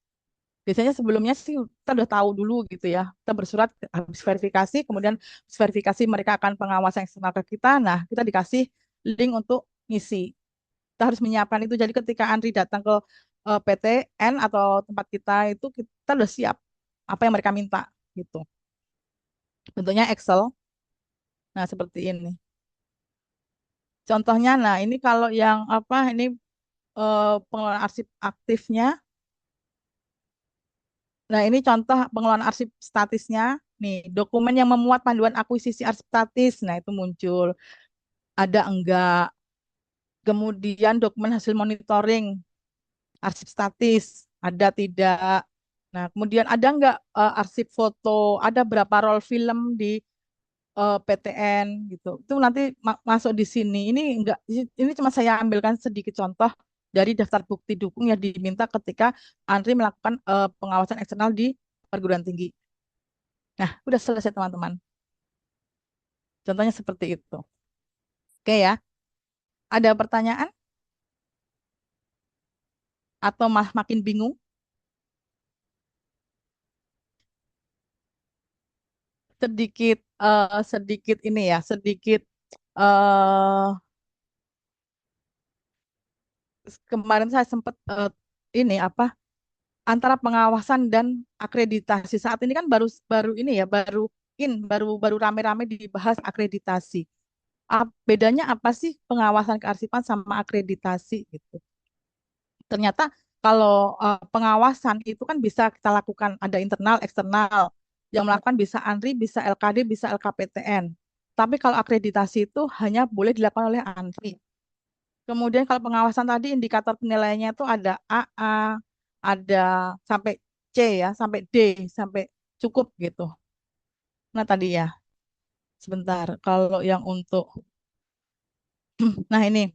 Biasanya sebelumnya sih kita udah tahu dulu gitu ya. Kita bersurat habis verifikasi, kemudian habis verifikasi mereka akan pengawasan eksternal ke kita. Nah, kita dikasih link untuk ngisi. Kita harus menyiapkan itu. Jadi ketika Andri datang ke PTN atau tempat kita itu kita udah siap apa yang mereka minta gitu. Bentuknya Excel. Nah, seperti ini. Contohnya, nah ini kalau yang apa ini pengelolaan arsip aktifnya. Nah, ini contoh pengelolaan arsip statisnya. Nih, dokumen yang memuat panduan akuisisi arsip statis. Nah, itu muncul. Ada enggak. Kemudian dokumen hasil monitoring arsip statis. Ada tidak. Nah, kemudian ada enggak arsip foto. Ada berapa roll film di PTN gitu. Itu nanti masuk di sini. Ini cuma saya ambilkan sedikit contoh dari daftar bukti dukung yang diminta ketika Andri melakukan pengawasan eksternal di perguruan tinggi. Nah, udah selesai teman-teman. Contohnya seperti itu. Oke ya. Ada pertanyaan atau makin bingung? Sedikit ini ya, sedikit eh kemarin saya sempat ini apa antara pengawasan dan akreditasi. Saat ini kan baru baru ini ya, baru baru rame-rame dibahas akreditasi. Bedanya apa sih pengawasan kearsipan sama akreditasi gitu? Ternyata kalau pengawasan itu kan bisa kita lakukan ada internal, eksternal. Yang melakukan bisa ANRI, bisa LKD, bisa LKPTN. Tapi kalau akreditasi itu hanya boleh dilakukan oleh ANRI. Kemudian kalau pengawasan tadi indikator penilaiannya itu ada AA, ada sampai C ya, sampai D, sampai cukup gitu. Nah tadi ya, sebentar. Kalau yang untuk, nah ini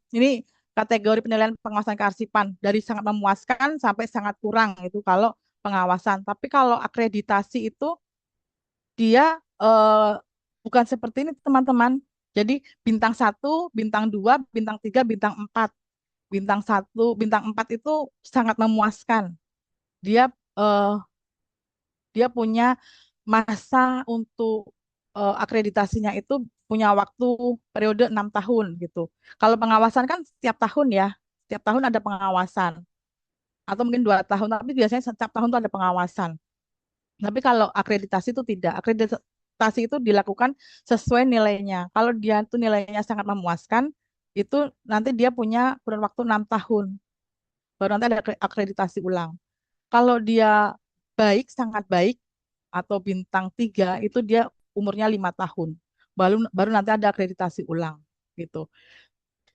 kategori penilaian pengawasan kearsipan dari sangat memuaskan sampai sangat kurang itu kalau pengawasan. Tapi kalau akreditasi itu dia bukan seperti ini teman-teman. Jadi bintang 1, bintang 2, bintang 3, bintang 4. Bintang 1, bintang 4 itu sangat memuaskan. Dia eh, dia punya masa untuk akreditasinya itu punya waktu periode 6 tahun gitu. Kalau pengawasan kan setiap tahun ya, setiap tahun ada pengawasan atau mungkin 2 tahun, tapi biasanya setiap tahun itu ada pengawasan. Tapi kalau akreditasi itu tidak. Akreditasi itu dilakukan sesuai nilainya. Kalau dia itu nilainya sangat memuaskan, itu nanti dia punya kurun waktu 6 tahun. Baru nanti ada akreditasi ulang. Kalau dia baik, sangat baik, atau bintang 3, itu dia umurnya 5 tahun. baru nanti ada akreditasi ulang gitu.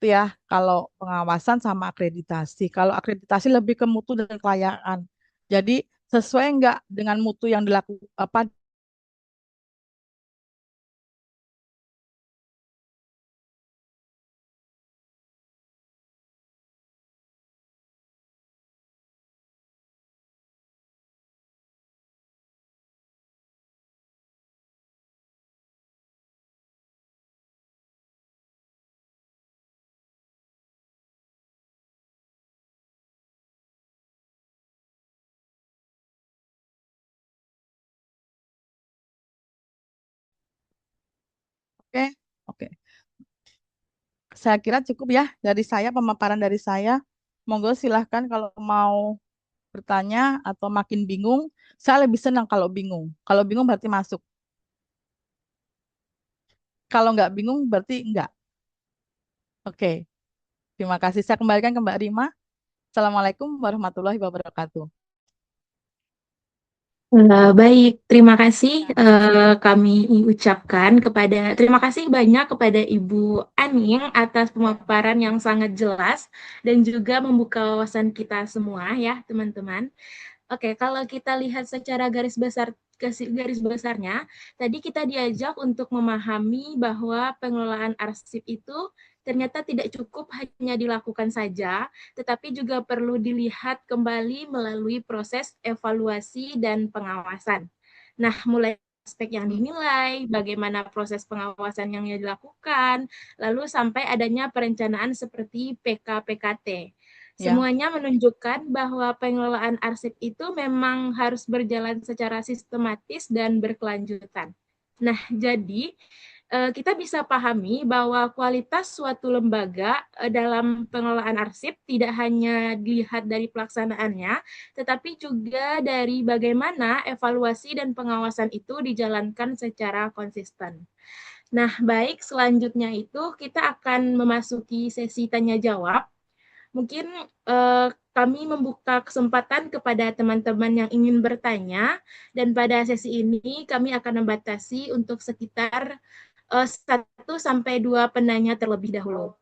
Itu ya kalau pengawasan sama akreditasi. Kalau akreditasi lebih ke mutu dan kelayakan. Jadi sesuai nggak dengan mutu yang dilakukan apa. Oke, oke. Saya kira cukup ya dari saya, pemaparan dari saya. Monggo silahkan kalau mau bertanya atau makin bingung. Saya lebih senang kalau bingung. Kalau bingung berarti masuk. Kalau nggak bingung berarti enggak. Oke, terima kasih. Saya kembalikan ke Mbak Rima. Assalamualaikum warahmatullahi wabarakatuh. Baik, terima kasih kami ucapkan terima kasih banyak kepada Ibu Aning atas pemaparan yang sangat jelas dan juga membuka wawasan kita semua ya, teman-teman. Oke, kalau kita lihat secara garis besarnya, tadi kita diajak untuk memahami bahwa pengelolaan arsip itu ternyata tidak cukup hanya dilakukan saja, tetapi juga perlu dilihat kembali melalui proses evaluasi dan pengawasan. Nah, mulai aspek yang dinilai, bagaimana proses pengawasan yang dilakukan, lalu sampai adanya perencanaan seperti PK-PKT. Ya, Semuanya menunjukkan bahwa pengelolaan arsip itu memang harus berjalan secara sistematis dan berkelanjutan. Nah, jadi kita bisa pahami bahwa kualitas suatu lembaga dalam pengelolaan arsip tidak hanya dilihat dari pelaksanaannya, tetapi juga dari bagaimana evaluasi dan pengawasan itu dijalankan secara konsisten. Nah, baik, selanjutnya itu kita akan memasuki sesi tanya jawab. Mungkin kami membuka kesempatan kepada teman-teman yang ingin bertanya, dan pada sesi ini kami akan membatasi untuk sekitar 1-2 penanya terlebih dahulu.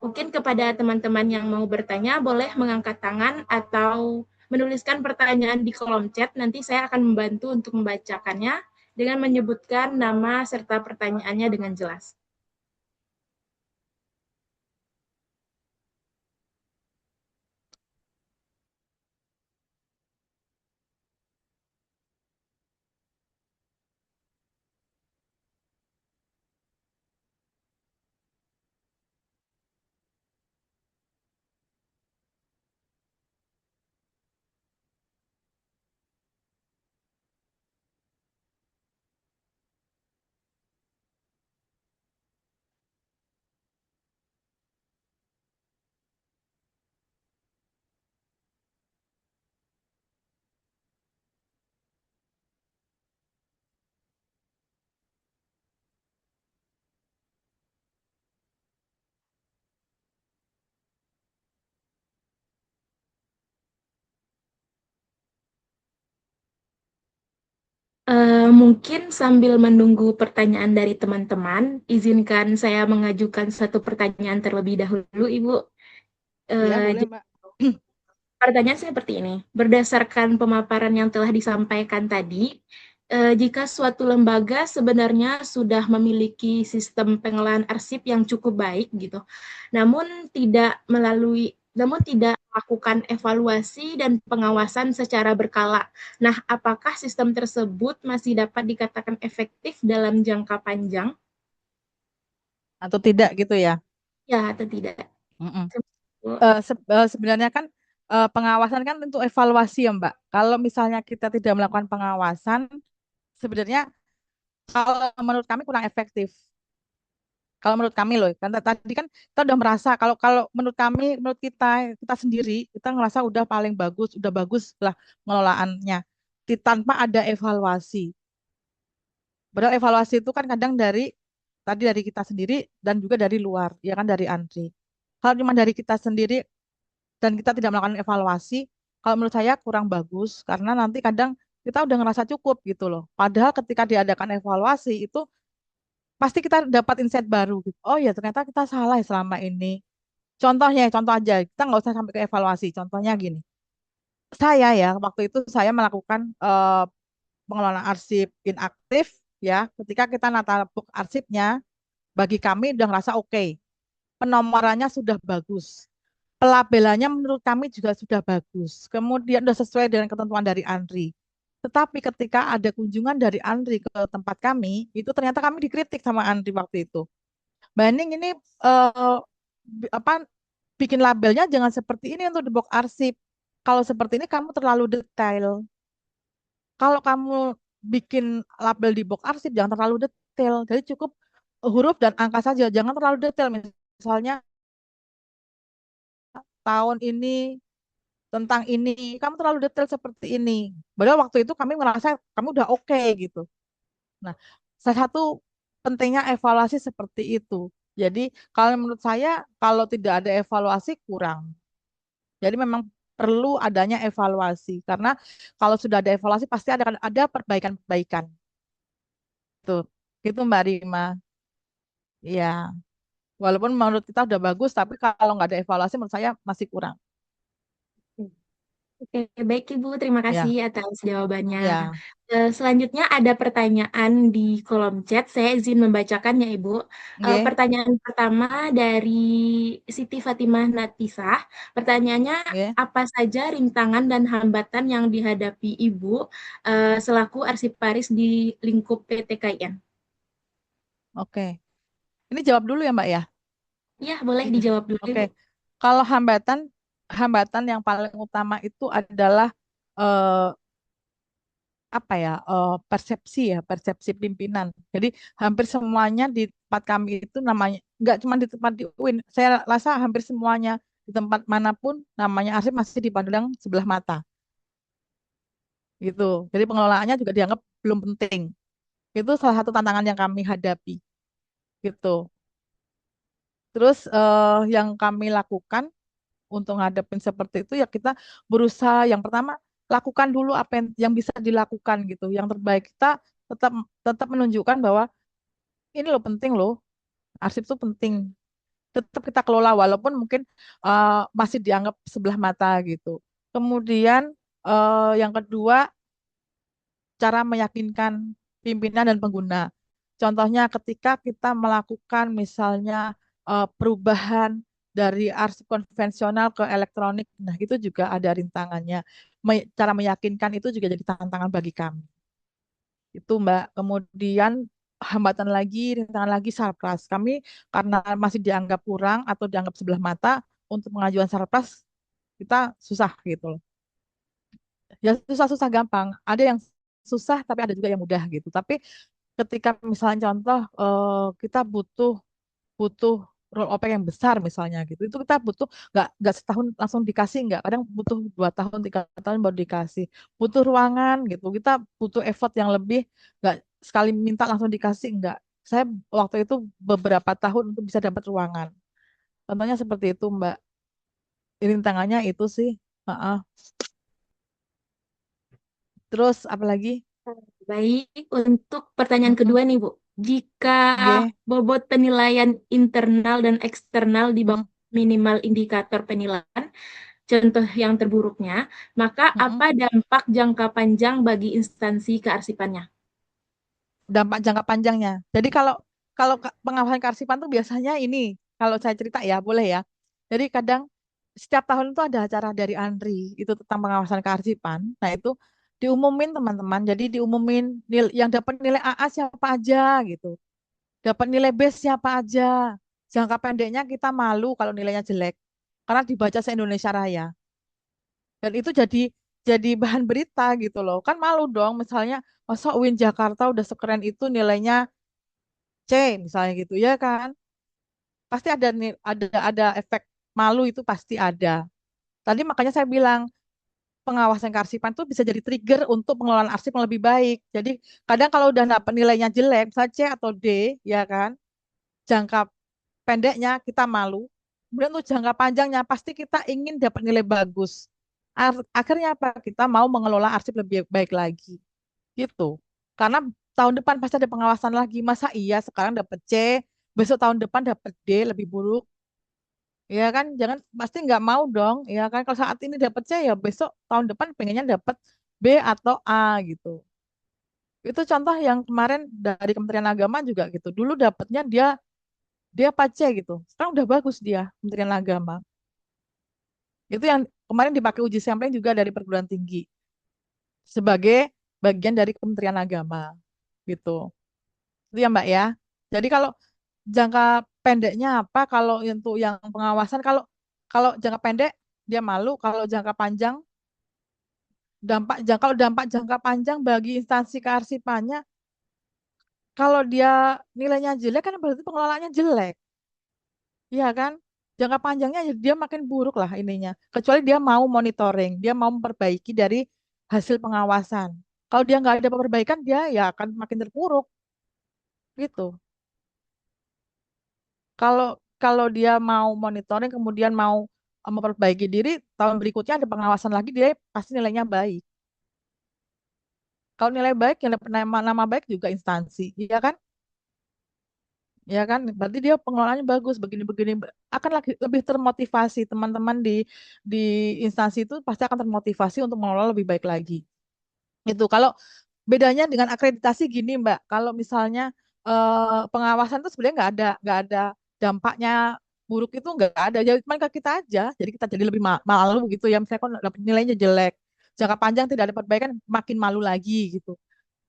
Mungkin kepada teman-teman yang mau bertanya, boleh mengangkat tangan atau menuliskan pertanyaan di kolom chat. Nanti saya akan membantu untuk membacakannya dengan menyebutkan nama serta pertanyaannya dengan jelas. Mungkin sambil menunggu pertanyaan dari teman-teman, izinkan saya mengajukan satu pertanyaan terlebih dahulu, Ibu. ya boleh Mbak. Pertanyaan seperti ini. Berdasarkan pemaparan yang telah disampaikan tadi, jika suatu lembaga sebenarnya sudah memiliki sistem pengelolaan arsip yang cukup baik gitu, namun tidak melakukan evaluasi dan pengawasan secara berkala. Nah, apakah sistem tersebut masih dapat dikatakan efektif dalam jangka panjang? Atau tidak gitu ya. Ya atau tidak? Mm-mm. Sebenarnya kan pengawasan kan untuk evaluasi ya Mbak. Kalau misalnya kita tidak melakukan pengawasan, sebenarnya kalau menurut kami kurang efektif. Kalau menurut kami loh, kan tadi kan kita udah merasa kalau kalau menurut kami, menurut kita sendiri, kita ngerasa udah bagus lah pengelolaannya. Tanpa ada evaluasi. Padahal evaluasi itu kan kadang tadi dari kita sendiri dan juga dari luar, ya kan dari Andri. Kalau cuma dari kita sendiri dan kita tidak melakukan evaluasi, kalau menurut saya kurang bagus karena nanti kadang kita udah ngerasa cukup gitu loh. Padahal ketika diadakan evaluasi itu pasti kita dapat insight baru gitu. Oh ya ternyata kita salah ya selama ini. Contohnya, contoh aja, kita nggak usah sampai ke evaluasi. Contohnya gini, saya ya waktu itu saya melakukan pengelolaan arsip inaktif ya. Ketika kita nata book arsipnya, bagi kami udah ngerasa oke, penomorannya sudah bagus, pelabelannya menurut kami juga sudah bagus, kemudian sudah sesuai dengan ketentuan dari Andri. Tetapi ketika ada kunjungan dari Andri ke tempat kami, itu ternyata kami dikritik sama Andri waktu itu. Banding ini eh, apa bikin labelnya jangan seperti ini untuk di box arsip. Kalau seperti ini kamu terlalu detail. Kalau kamu bikin label di box arsip jangan terlalu detail. Jadi cukup huruf dan angka saja, jangan terlalu detail. Misalnya tahun ini tentang ini, kamu terlalu detail seperti ini. Padahal waktu itu kami merasa kamu udah oke gitu. Nah, salah satu pentingnya evaluasi seperti itu. Jadi kalau menurut saya kalau tidak ada evaluasi kurang. Jadi memang perlu adanya evaluasi karena kalau sudah ada evaluasi pasti ada perbaikan-perbaikan. Tuh, gitu Mbak Rima. Iya, walaupun menurut kita udah bagus, tapi kalau nggak ada evaluasi menurut saya masih kurang. Oke, baik Ibu, terima kasih Ya, atas jawabannya. ya, Selanjutnya ada pertanyaan di kolom chat. Saya izin membacakannya, Ibu. oke, Pertanyaan pertama dari Siti Fatimah Natisah. Pertanyaannya, oke, apa saja rintangan dan hambatan yang dihadapi Ibu selaku arsiparis di lingkup PT KIN? oke. Ini jawab dulu ya Mbak ya. Ya, boleh Iya. dijawab dulu, Oke, Ibu. kalau hambatan, hambatan yang paling utama itu adalah eh, apa ya persepsi ya, persepsi pimpinan. Jadi hampir semuanya di tempat kami itu namanya nggak cuma di tempat di UIN, saya rasa hampir semuanya di tempat manapun namanya arsip masih dipandang sebelah mata gitu. Jadi pengelolaannya juga dianggap belum penting. Itu salah satu tantangan yang kami hadapi gitu. Terus yang kami lakukan untuk ngadepin seperti itu ya kita berusaha yang pertama lakukan dulu apa yang bisa dilakukan gitu. Yang terbaik kita tetap tetap menunjukkan bahwa ini loh penting loh, arsip itu penting. Tetap kita kelola walaupun mungkin masih dianggap sebelah mata gitu. Kemudian yang kedua cara meyakinkan pimpinan dan pengguna. Contohnya ketika kita melakukan misalnya perubahan dari arsip konvensional ke elektronik, nah itu juga ada rintangannya. Cara meyakinkan itu juga jadi tantangan bagi kami. Itu Mbak. Kemudian hambatan lagi, rintangan lagi sarpras. Kami karena masih dianggap kurang atau dianggap sebelah mata untuk pengajuan sarpras kita susah gitu loh. Ya susah-susah gampang. Ada yang susah tapi ada juga yang mudah gitu. Tapi ketika misalnya contoh kita butuh butuh roll open yang besar misalnya gitu itu kita butuh nggak setahun langsung dikasih nggak kadang butuh 2 tahun 3 tahun baru dikasih butuh ruangan gitu kita butuh effort yang lebih nggak sekali minta langsung dikasih nggak saya waktu itu beberapa tahun untuk bisa dapat ruangan contohnya seperti itu Mbak rintangannya itu sih. Heeh. Terus apalagi. Baik, untuk pertanyaan Mm-mm. kedua nih, Bu. Jika Nggih. bobot penilaian internal dan eksternal di bawah Mm, minimal indikator penilaian, contoh yang terburuknya, maka mm-mm. apa dampak jangka panjang bagi instansi kearsipannya? Dampak jangka panjangnya. Jadi kalau kalau pengawasan kearsipan tuh biasanya ini, kalau saya cerita ya, boleh ya. Jadi kadang setiap tahun itu ada acara dari Andri itu tentang pengawasan kearsipan. Nah, itu diumumin teman-teman. Jadi diumumin yang dapat nilai AA siapa aja gitu. Dapat nilai B siapa aja. Jangka pendeknya kita malu kalau nilainya jelek. Karena dibaca se-Indonesia Raya. Dan itu jadi bahan berita gitu loh. Kan malu dong misalnya masa UIN Jakarta udah sekeren itu nilainya C misalnya gitu ya kan. Pasti ada efek malu itu pasti ada. Tadi makanya saya bilang pengawasan kearsipan itu bisa jadi trigger untuk pengelolaan arsip yang lebih baik. Jadi kadang kalau udah dapat nilainya jelek, misalnya C atau D, ya kan, jangka pendeknya kita malu. Kemudian untuk jangka panjangnya pasti kita ingin dapat nilai bagus. Akhirnya apa? Kita mau mengelola arsip lebih baik lagi. Gitu. Karena tahun depan pasti ada pengawasan lagi. Masa iya sekarang dapat C, besok tahun depan dapat D lebih buruk? Ya kan, jangan pasti nggak mau dong. Ya kan, kalau saat ini dapat C ya besok tahun depan pengennya dapat B atau A gitu. Itu contoh yang kemarin dari Kementerian Agama juga gitu. Dulu dapatnya dia dia pace gitu. Sekarang udah bagus dia Kementerian Agama. Itu yang kemarin dipakai uji sampling juga dari perguruan tinggi sebagai bagian dari Kementerian Agama gitu. Itu ya Mbak ya. Jadi kalau jangka pendeknya apa? Kalau untuk yang pengawasan, kalau kalau jangka pendek dia malu, kalau jangka panjang kalau dampak jangka panjang bagi instansi kearsipannya, kalau dia nilainya jelek kan berarti pengelolaannya jelek. Iya kan? Jangka panjangnya ya dia makin buruk lah ininya. Kecuali dia mau monitoring, dia mau memperbaiki dari hasil pengawasan. Kalau dia nggak ada perbaikan, dia ya akan makin terpuruk gitu. Kalau kalau dia mau monitoring, kemudian mau memperbaiki diri, tahun berikutnya ada pengawasan lagi, dia pasti nilainya baik. Kalau nilai baik, yang dapat nama baik juga instansi, ya kan? Ya kan, berarti dia pengelolaannya bagus begini-begini akan lagi lebih termotivasi teman-teman di instansi itu pasti akan termotivasi untuk mengelola lebih baik lagi. Itu kalau bedanya dengan akreditasi gini Mbak, kalau misalnya pengawasan itu sebenarnya nggak ada dampaknya buruk itu nggak ada, jadi cuma ke kita aja, jadi kita jadi lebih malu gitu ya, misalnya kok dapat nilainya jelek, jangka panjang tidak ada perbaikan makin malu lagi gitu.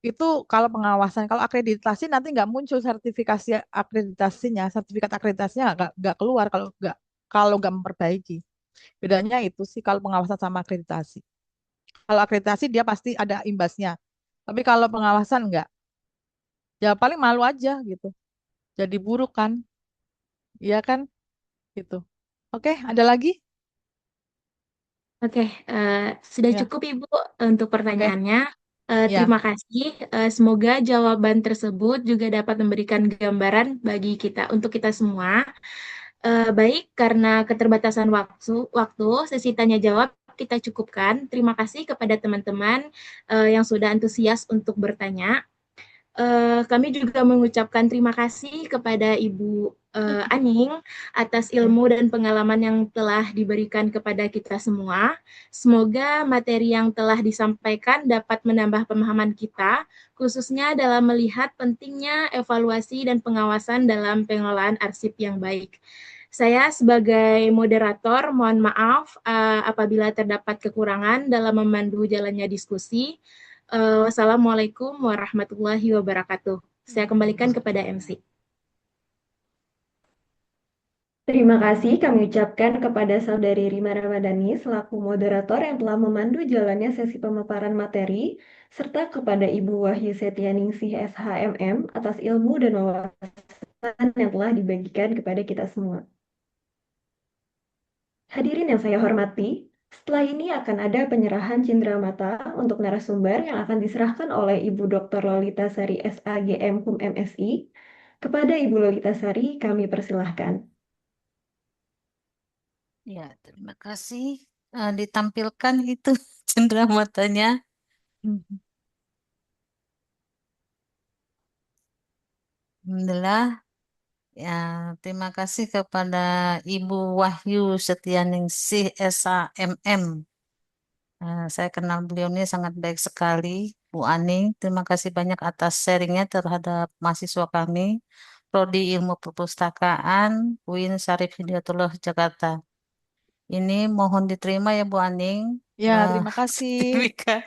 Itu kalau pengawasan. Kalau akreditasi nanti nggak muncul sertifikasi akreditasinya, sertifikat akreditasinya nggak keluar kalau nggak memperbaiki. Bedanya itu sih kalau pengawasan sama akreditasi. Kalau akreditasi dia pasti ada imbasnya. Tapi kalau pengawasan nggak, ya paling malu aja gitu. Jadi buruk kan, iya kan, gitu. Oke, ada lagi? Oke, sudah Ya, cukup Ibu untuk oke, pertanyaannya. ya, Terima kasih. Semoga jawaban tersebut juga dapat memberikan gambaran bagi kita untuk kita semua. Baik, karena keterbatasan waktu, sesi tanya jawab kita cukupkan. Terima kasih kepada teman-teman yang sudah antusias untuk bertanya. Kami juga mengucapkan terima kasih kepada Ibu Aning atas ya, ilmu dan pengalaman yang telah diberikan kepada kita semua. Semoga materi yang telah disampaikan dapat menambah pemahaman kita, khususnya dalam melihat pentingnya evaluasi dan pengawasan dalam pengelolaan arsip yang baik. Saya sebagai moderator, mohon maaf apabila terdapat kekurangan dalam memandu jalannya diskusi. Wassalamualaikum warahmatullahi wabarakatuh. Saya kembalikan kepada MC. Terima kasih kami ucapkan kepada Saudari Rima Ramadhani selaku moderator yang telah memandu jalannya sesi pemaparan materi, serta kepada Ibu Wahyu Setianingsih SHMM atas ilmu dan wawasan yang telah dibagikan kepada kita semua. Hadirin yang saya hormati, setelah ini akan ada penyerahan cenderamata untuk narasumber yang akan diserahkan oleh Ibu Dr. Lolita Sari SAGM HUM MSI. Kepada Ibu Lolita Sari, kami persilahkan. Ya, terima kasih. Ditampilkan itu cenderamata-nya. Mhm. Alhamdulillah. Ya, terima kasih kepada Ibu Wahyu Setianingsih SAMM. Saya kenal beliau ini sangat baik sekali, Bu Aning. Terima kasih banyak atas sharingnya terhadap mahasiswa kami, Prodi Ilmu Perpustakaan, UIN Syarif Hidayatullah Jakarta. Ini mohon diterima ya Bu Aning, Ya, eh, terima kasih. sertifikat.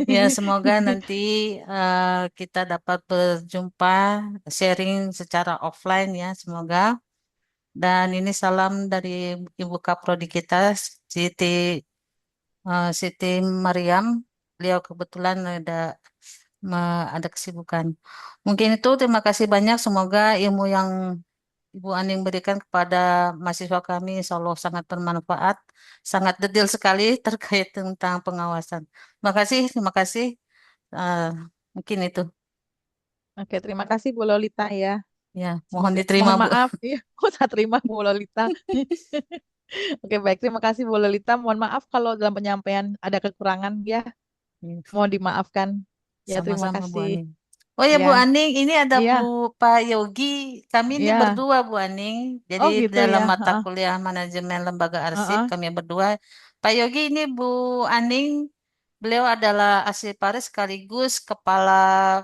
Ya, semoga nanti kita dapat berjumpa sharing secara offline ya, semoga. Dan ini salam dari Ibu Kaprodi kita, Siti Siti Mariam. Beliau kebetulan ada kesibukan. Mungkin itu terima kasih banyak. Semoga ilmu yang Ibu Aning berikan kepada mahasiswa kami insya Allah sangat bermanfaat, sangat detail sekali terkait tentang pengawasan. Terima kasih, terima kasih. Eh, Mungkin itu. Oke, terima kasih Bu Lolita ya. Ya, mohon Semoga, diterima mohon Bu. maaf, iya, aku tak terima Bu Lolita. Oke, baik, terima kasih Bu Lolita. Mohon maaf kalau dalam penyampaian ada kekurangan ya, mohon dimaafkan. Ya, terima Sama-sama Bu kasih. Aning. Oh ya Ya, Bu Aning, ini ada iya, Pak Yogi. Kami ini iya. berdua Bu Aning. Jadi Oh gitu ya. dalam mata Heeh, kuliah manajemen lembaga arsip heeh. kami berdua. Pak Yogi ini Bu Aning, beliau adalah arsiparis sekaligus kepala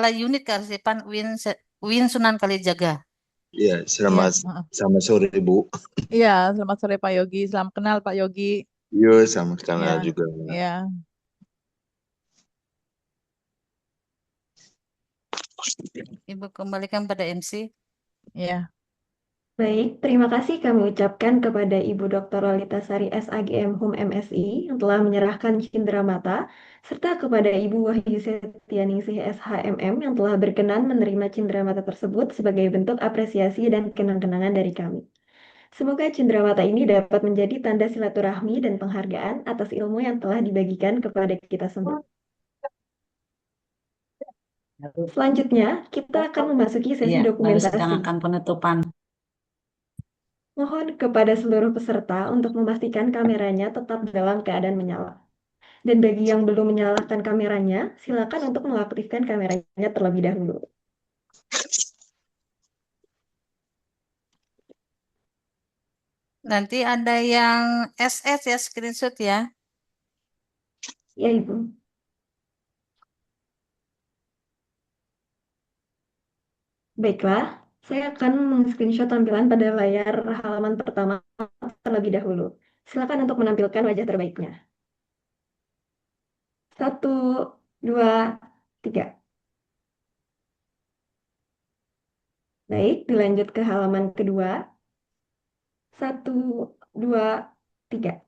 unit kearsipan UIN Sunan Kalijaga. Iya, Iya, selamat heeh. selamat sore Bu. Iya, selamat sore Pak Yogi. Salam kenal Pak Yogi. Yo, sama kenal Iya, juga. iya, Ibu kembalikan pada MC. iya. Baik, terima kasih kami ucapkan kepada Ibu Dr. Lolita Sari SAGM HUM MSI yang telah menyerahkan cindera mata, serta kepada Ibu Wahyu Setianingsih SHMM yang telah berkenan menerima cindera mata tersebut sebagai bentuk apresiasi dan kenang-kenangan dari kami. Semoga cindera mata ini dapat menjadi tanda silaturahmi dan penghargaan atas ilmu yang telah dibagikan kepada kita semua. Selanjutnya, kita akan memasuki sesi Iya, baru sedang dokumentasi. akan penutupan. Mohon kepada seluruh peserta untuk memastikan kameranya tetap dalam keadaan menyala. Dan bagi yang belum menyalakan kameranya, silakan untuk mengaktifkan kameranya terlebih dahulu. Nanti ada yang SS ya, screenshot ya. Ya, Ibu. Baiklah, saya akan meng-screenshot tampilan pada layar halaman pertama terlebih dahulu. Silakan untuk menampilkan wajah terbaiknya. 1, 2, 3. Baik, dilanjut ke halaman kedua. 1, 2, 3.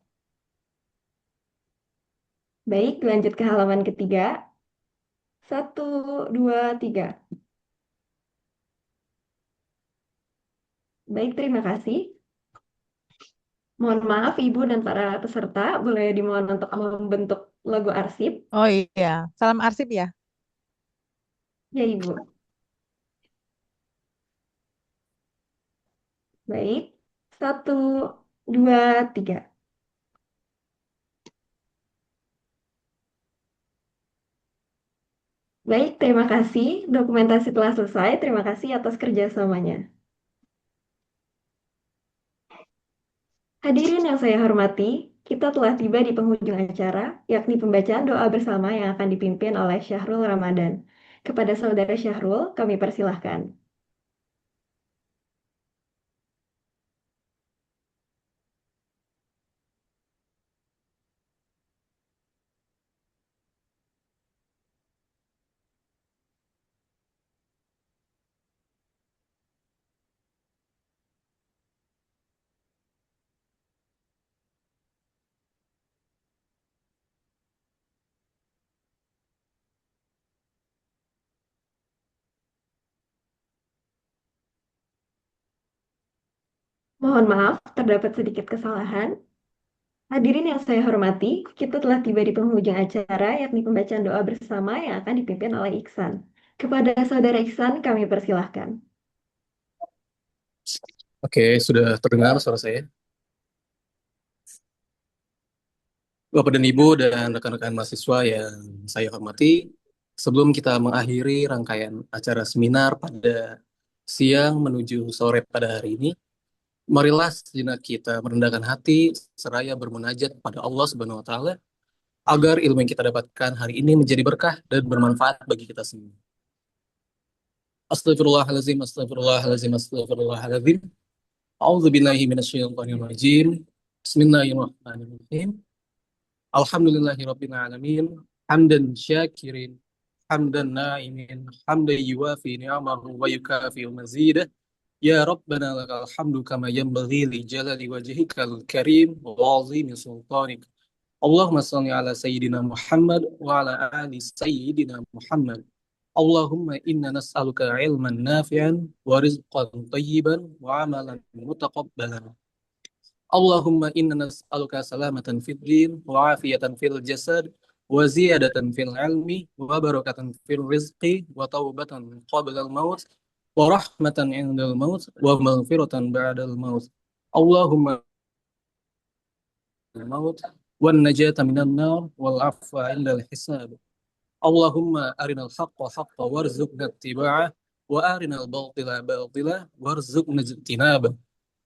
Baik, dilanjut ke halaman ketiga. 1, 2, 3. Baik, terima kasih. Mohon maaf, Ibu dan para peserta, boleh dimohon untuk membentuk logo arsip. Oh iya, salam arsip ya. Ya, Ibu. Baik, 1, 2, 3. Baik, terima kasih. Dokumentasi telah selesai. Terima kasih atas kerjasamanya. Hadirin yang saya hormati, kita telah tiba di penghujung acara, yakni pembacaan doa bersama yang akan dipimpin oleh Syahrul Ramadan. Kepada Saudara Syahrul, kami persilahkan. Mohon maaf, terdapat sedikit kesalahan. Hadirin yang saya hormati, kita telah tiba di penghujung acara, yakni pembacaan doa bersama yang akan dipimpin oleh Iksan. Kepada Saudara Iksan, kami persilahkan. Oke, sudah terdengar suara saya. Bapak dan Ibu dan rekan-rekan mahasiswa yang saya hormati, sebelum kita mengakhiri rangkaian acara seminar pada siang menuju sore pada hari ini, marilah sejenak kita merendahkan hati seraya bermunajat pada Allah Subhanahu wa taala agar ilmu yang kita dapatkan hari ini menjadi berkah dan bermanfaat bagi kita semua. Astagfirullahalazim, astagfirullahalazim, astagfirullahalazim. A'udzubillahi minasyaitonir rajim. Bismillahirrahmanirrahim. Alhamdulillahirabbil alamin. Hamdan syakirin, hamdan na'imin, hamdan yuwafi ni'amahu wa yukafi mazidah. Ya Rabbana lakal hamdu kama yanbaghi li jalali wajhikal karim wa 'azimi sultanik. Allahumma shalli ala sayyidina Muhammad wa ala ali sayyidina Muhammad. Allahumma inna nas'aluka ilman nafi'an wa rizqan tayyiban wa amalan mutaqabbalan. Allahumma inna nas'aluka salamatan fid din wa afiyatan fil jasad wa ziyadatan fil ilmi wa barakatan fil rizqi wa taubatan qabla al maut wa rahmatan indal maut wa maghfiratan ba'dal maut. Allahumma al maut wan najata minan nar wal afwa indal hisab. Allahumma arinal haqqa haqqa warzuqna ittiba'ah wa arinal batila batila warzuqna ijtinabah.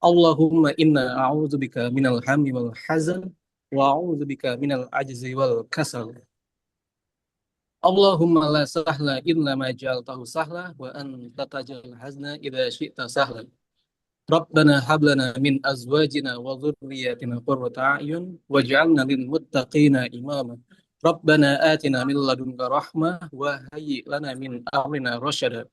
Allahumma inna a'udzubika minal hammi wal hazan wa a'udzubika minal ajzi wal kasal. Allahumma la sahla illa ma ja'altahu sahla wa anta taj'al hazna idza syi'ta sahla. Rabbana hab lana min azwajina wa dhurriyyatina qurrata a'yun waj'alna lil muttaqina imama. Rabbana atina min ladunka rahmah wa hayyi lana min amrina rasyada.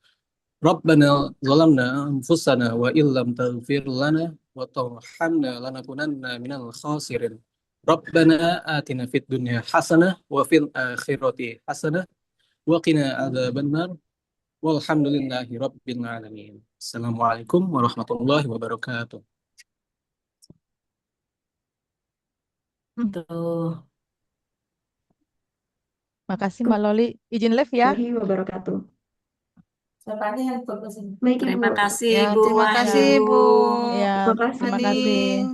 Rabbana zalamna anfusana wa illam taghfir lana wa tarhamna lanakunanna minal khasirin. Rabbana atina fid dunya hasanah wa fil akhirati hasanah wa qina adzabannar. Walhamdulillahi rabbil alamin. Assalamualaikum warahmatullahi wabarakatuh. Tuh. Makasih Mbak Loli. Izin live ya. Warahmatullahi wabarakatuh. Baik, Ibu. Terima kasih Ya, Ibu terima kasih Wahyu. Bu Ya, Terima kasih. terima kasih. Maning.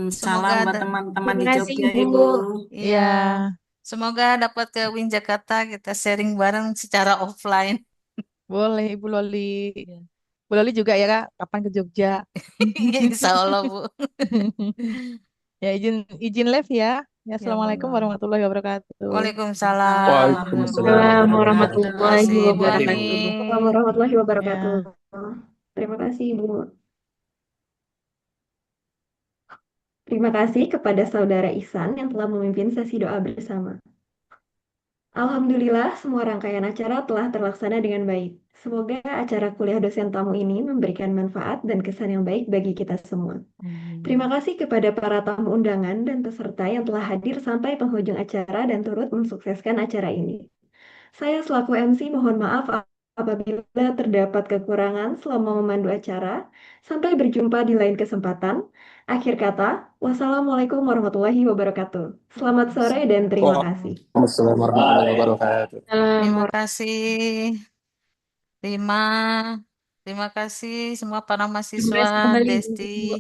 Semoga Salam buat ada, teman-teman di Terima kasih, Jogja, Ibu. Ibu. ya, Ya, semoga dapat ke Win Jakarta kita sharing bareng secara offline. boleh Ibu Loli. Ya. Bu Loli juga ya Kak, kapan ke Jogja? Insya Allah Bu. Ya, izin live ya. Ya, Ya, Assalamualaikum monggo. warahmatullahi wabarakatuh. Waalaikumsalam. Waalaikumsalam Assalamualaikum warahmatullahi Terima kasih warahmatullahi Bu wabarakatuh. wabarakatuh. Aning. Assalamualaikum warahmatullahi wabarakatuh. Ya. Terima kasih, Ibu. Terima kasih kepada Saudara Ihsan yang telah memimpin sesi doa bersama. Alhamdulillah, semua rangkaian acara telah terlaksana dengan baik. Semoga acara kuliah dosen tamu ini memberikan manfaat dan kesan yang baik bagi kita semua. Terima kasih kepada para tamu undangan dan peserta yang telah hadir sampai penghujung acara dan turut mensukseskan acara ini. Saya selaku MC mohon maaf apabila terdapat kekurangan selama memandu acara. Sampai berjumpa di lain kesempatan. Akhir kata, wassalamualaikum warahmatullahi wabarakatuh. Selamat sore dan terima kasih. Waalaikumsalam warahmatullahi wabarakatuh. Terima kasih Rima. Terima kasih semua para Terima mahasiswa, kasih kembali, Desti. Ibu.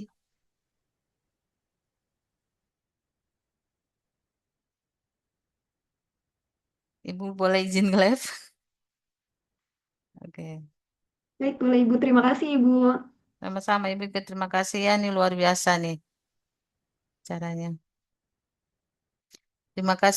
Ibu boleh izin live? Oke. Baik, boleh Ibu. Terima kasih, Ibu. Sama-sama Ibu, terima kasih ya, ini luar biasa nih caranya. Terima kasih.